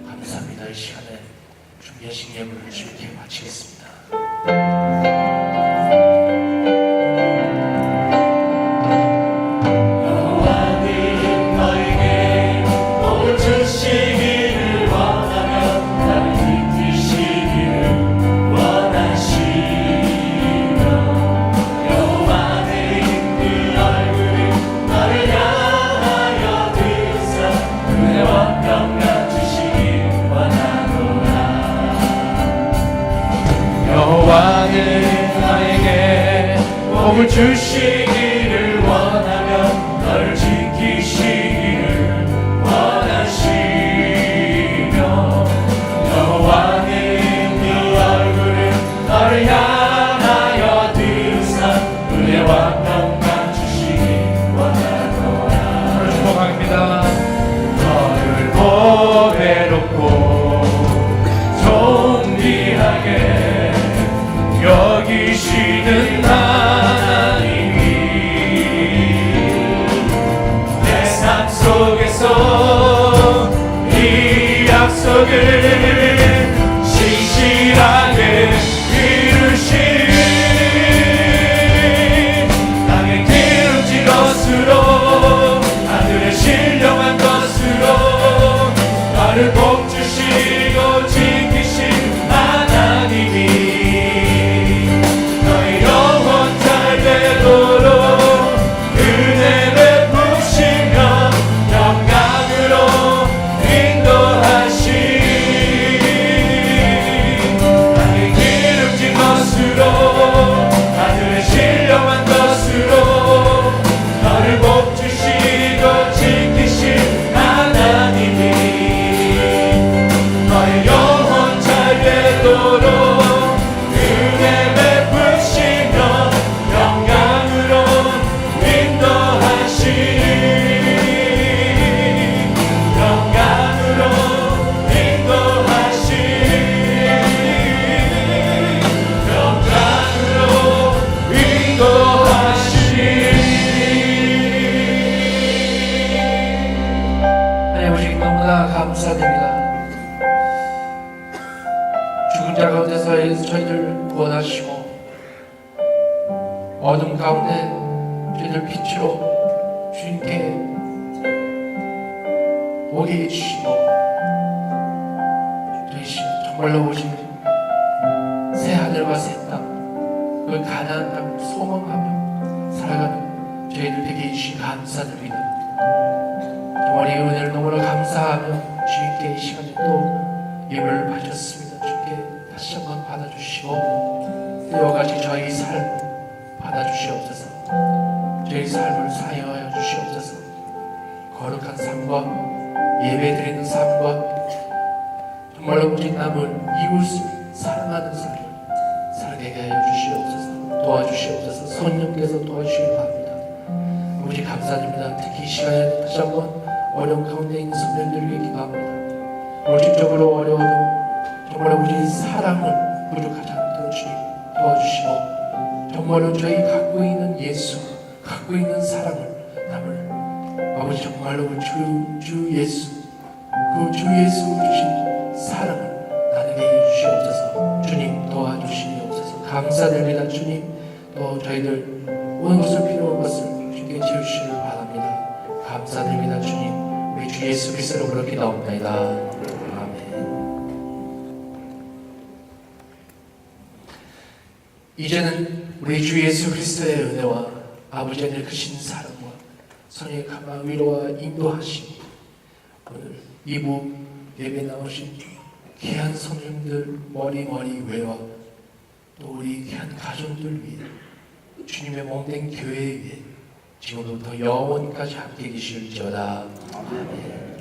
감사합니다. 이 시간에 준비하신 예물을 주님께 마치겠습니다. 여호와는 너에게 복을 주시기를 원하며 나를 지키시기를 원하시며 여호와는 그 얼굴을 너를 향하여 드사 은혜와 평강 주시길 원하노라. 여호와는 나에게 복을 주시기를 원하며 너를 지키시기를 원하시며 여호와는 네 얼굴을 너를 향하여 드사 은혜와 평강 주시길 원하노라. 오늘 축복합니다. 너를 보배롭고 존귀하게 여기시는 하나님이 내 삶 속에서 이 약속을 신실하게 이루시니 땅의 기름진 것으로 하늘의 신령한 것으로 나를 복주시고 지키신 하나님이 너의 영원 잘 되도록 은혜 베푸시며 영광으로 인도하시니 땅의 기름진 것으로 하늘의 신령한 것으로 너를 복주시고 지키신 하나님이 너의 영원 잘 되도록 은혜 베푸시며 영광으로 인도하시니 영광으로 인도하시니 영광으로 인도하시니. 하나님 아버지 너무나 감사드립니다. 죽은 자 가운데서 저희들 구원하시고 어둠 가운데 저희들 빛으로 주님께 오게 해주시고 저희 정말로 오신 새 하늘과 새 땅, 그 가나안 땅을 소망하며 살아가는 저희들 되게 해주신 감사드립니다. 정말 이 은혜를 너무나 감사하며 주님께 이 시간에 또 예배를 바쳤습니다. 주님께 다시 한번 받아주시고 이와 같이 저희 삶 받아주시옵소서. 저희 삶을 사용하여 주시옵소서. 거룩한 삶과 예배드리는 삶과 정말로 우리 남을 이웃을 사랑하는 삶을 살게 하여 주시옵소서. 도와주시옵소서. 성령께서 도와주시기 바랍니다. 아버지 감사드립니다. 특히 이 시간에 다시 한번 어려운 가운데 있는 성도들에게 기도합니다. 물질적으로 어려워도 정말 우리 사랑을 부족하지 않도록 주님 도와주시고 정말로 저희 갖고 있는 예수, 갖고 있는 사랑을 남을 아버지 정말로 주 예수, 그 주 예수 주신 사랑을 나누게 해주시옵소서. 주님 도와주시옵소서. 감사드립니다. 주님 또 저희들 모든 것을 필요한 것을 주님께 지으시길 바랍니다. 감사드립니다. 주님 우리 주 예수 그리스도로 그렇게 나옵니다. 아멘. 이제는 우리 주 예수 그리스도의 은혜와 아버지의 늘 크신 사랑과 성령의 감화 위로와 인도하심이 오늘 2부 예배 나오신 귀한 성령들 머리머리 외와 또 우리 귀한 가족들 위해 주님의 몸된 교회 위에 지금부터 영원까지 함께 계실지어다. 아멘.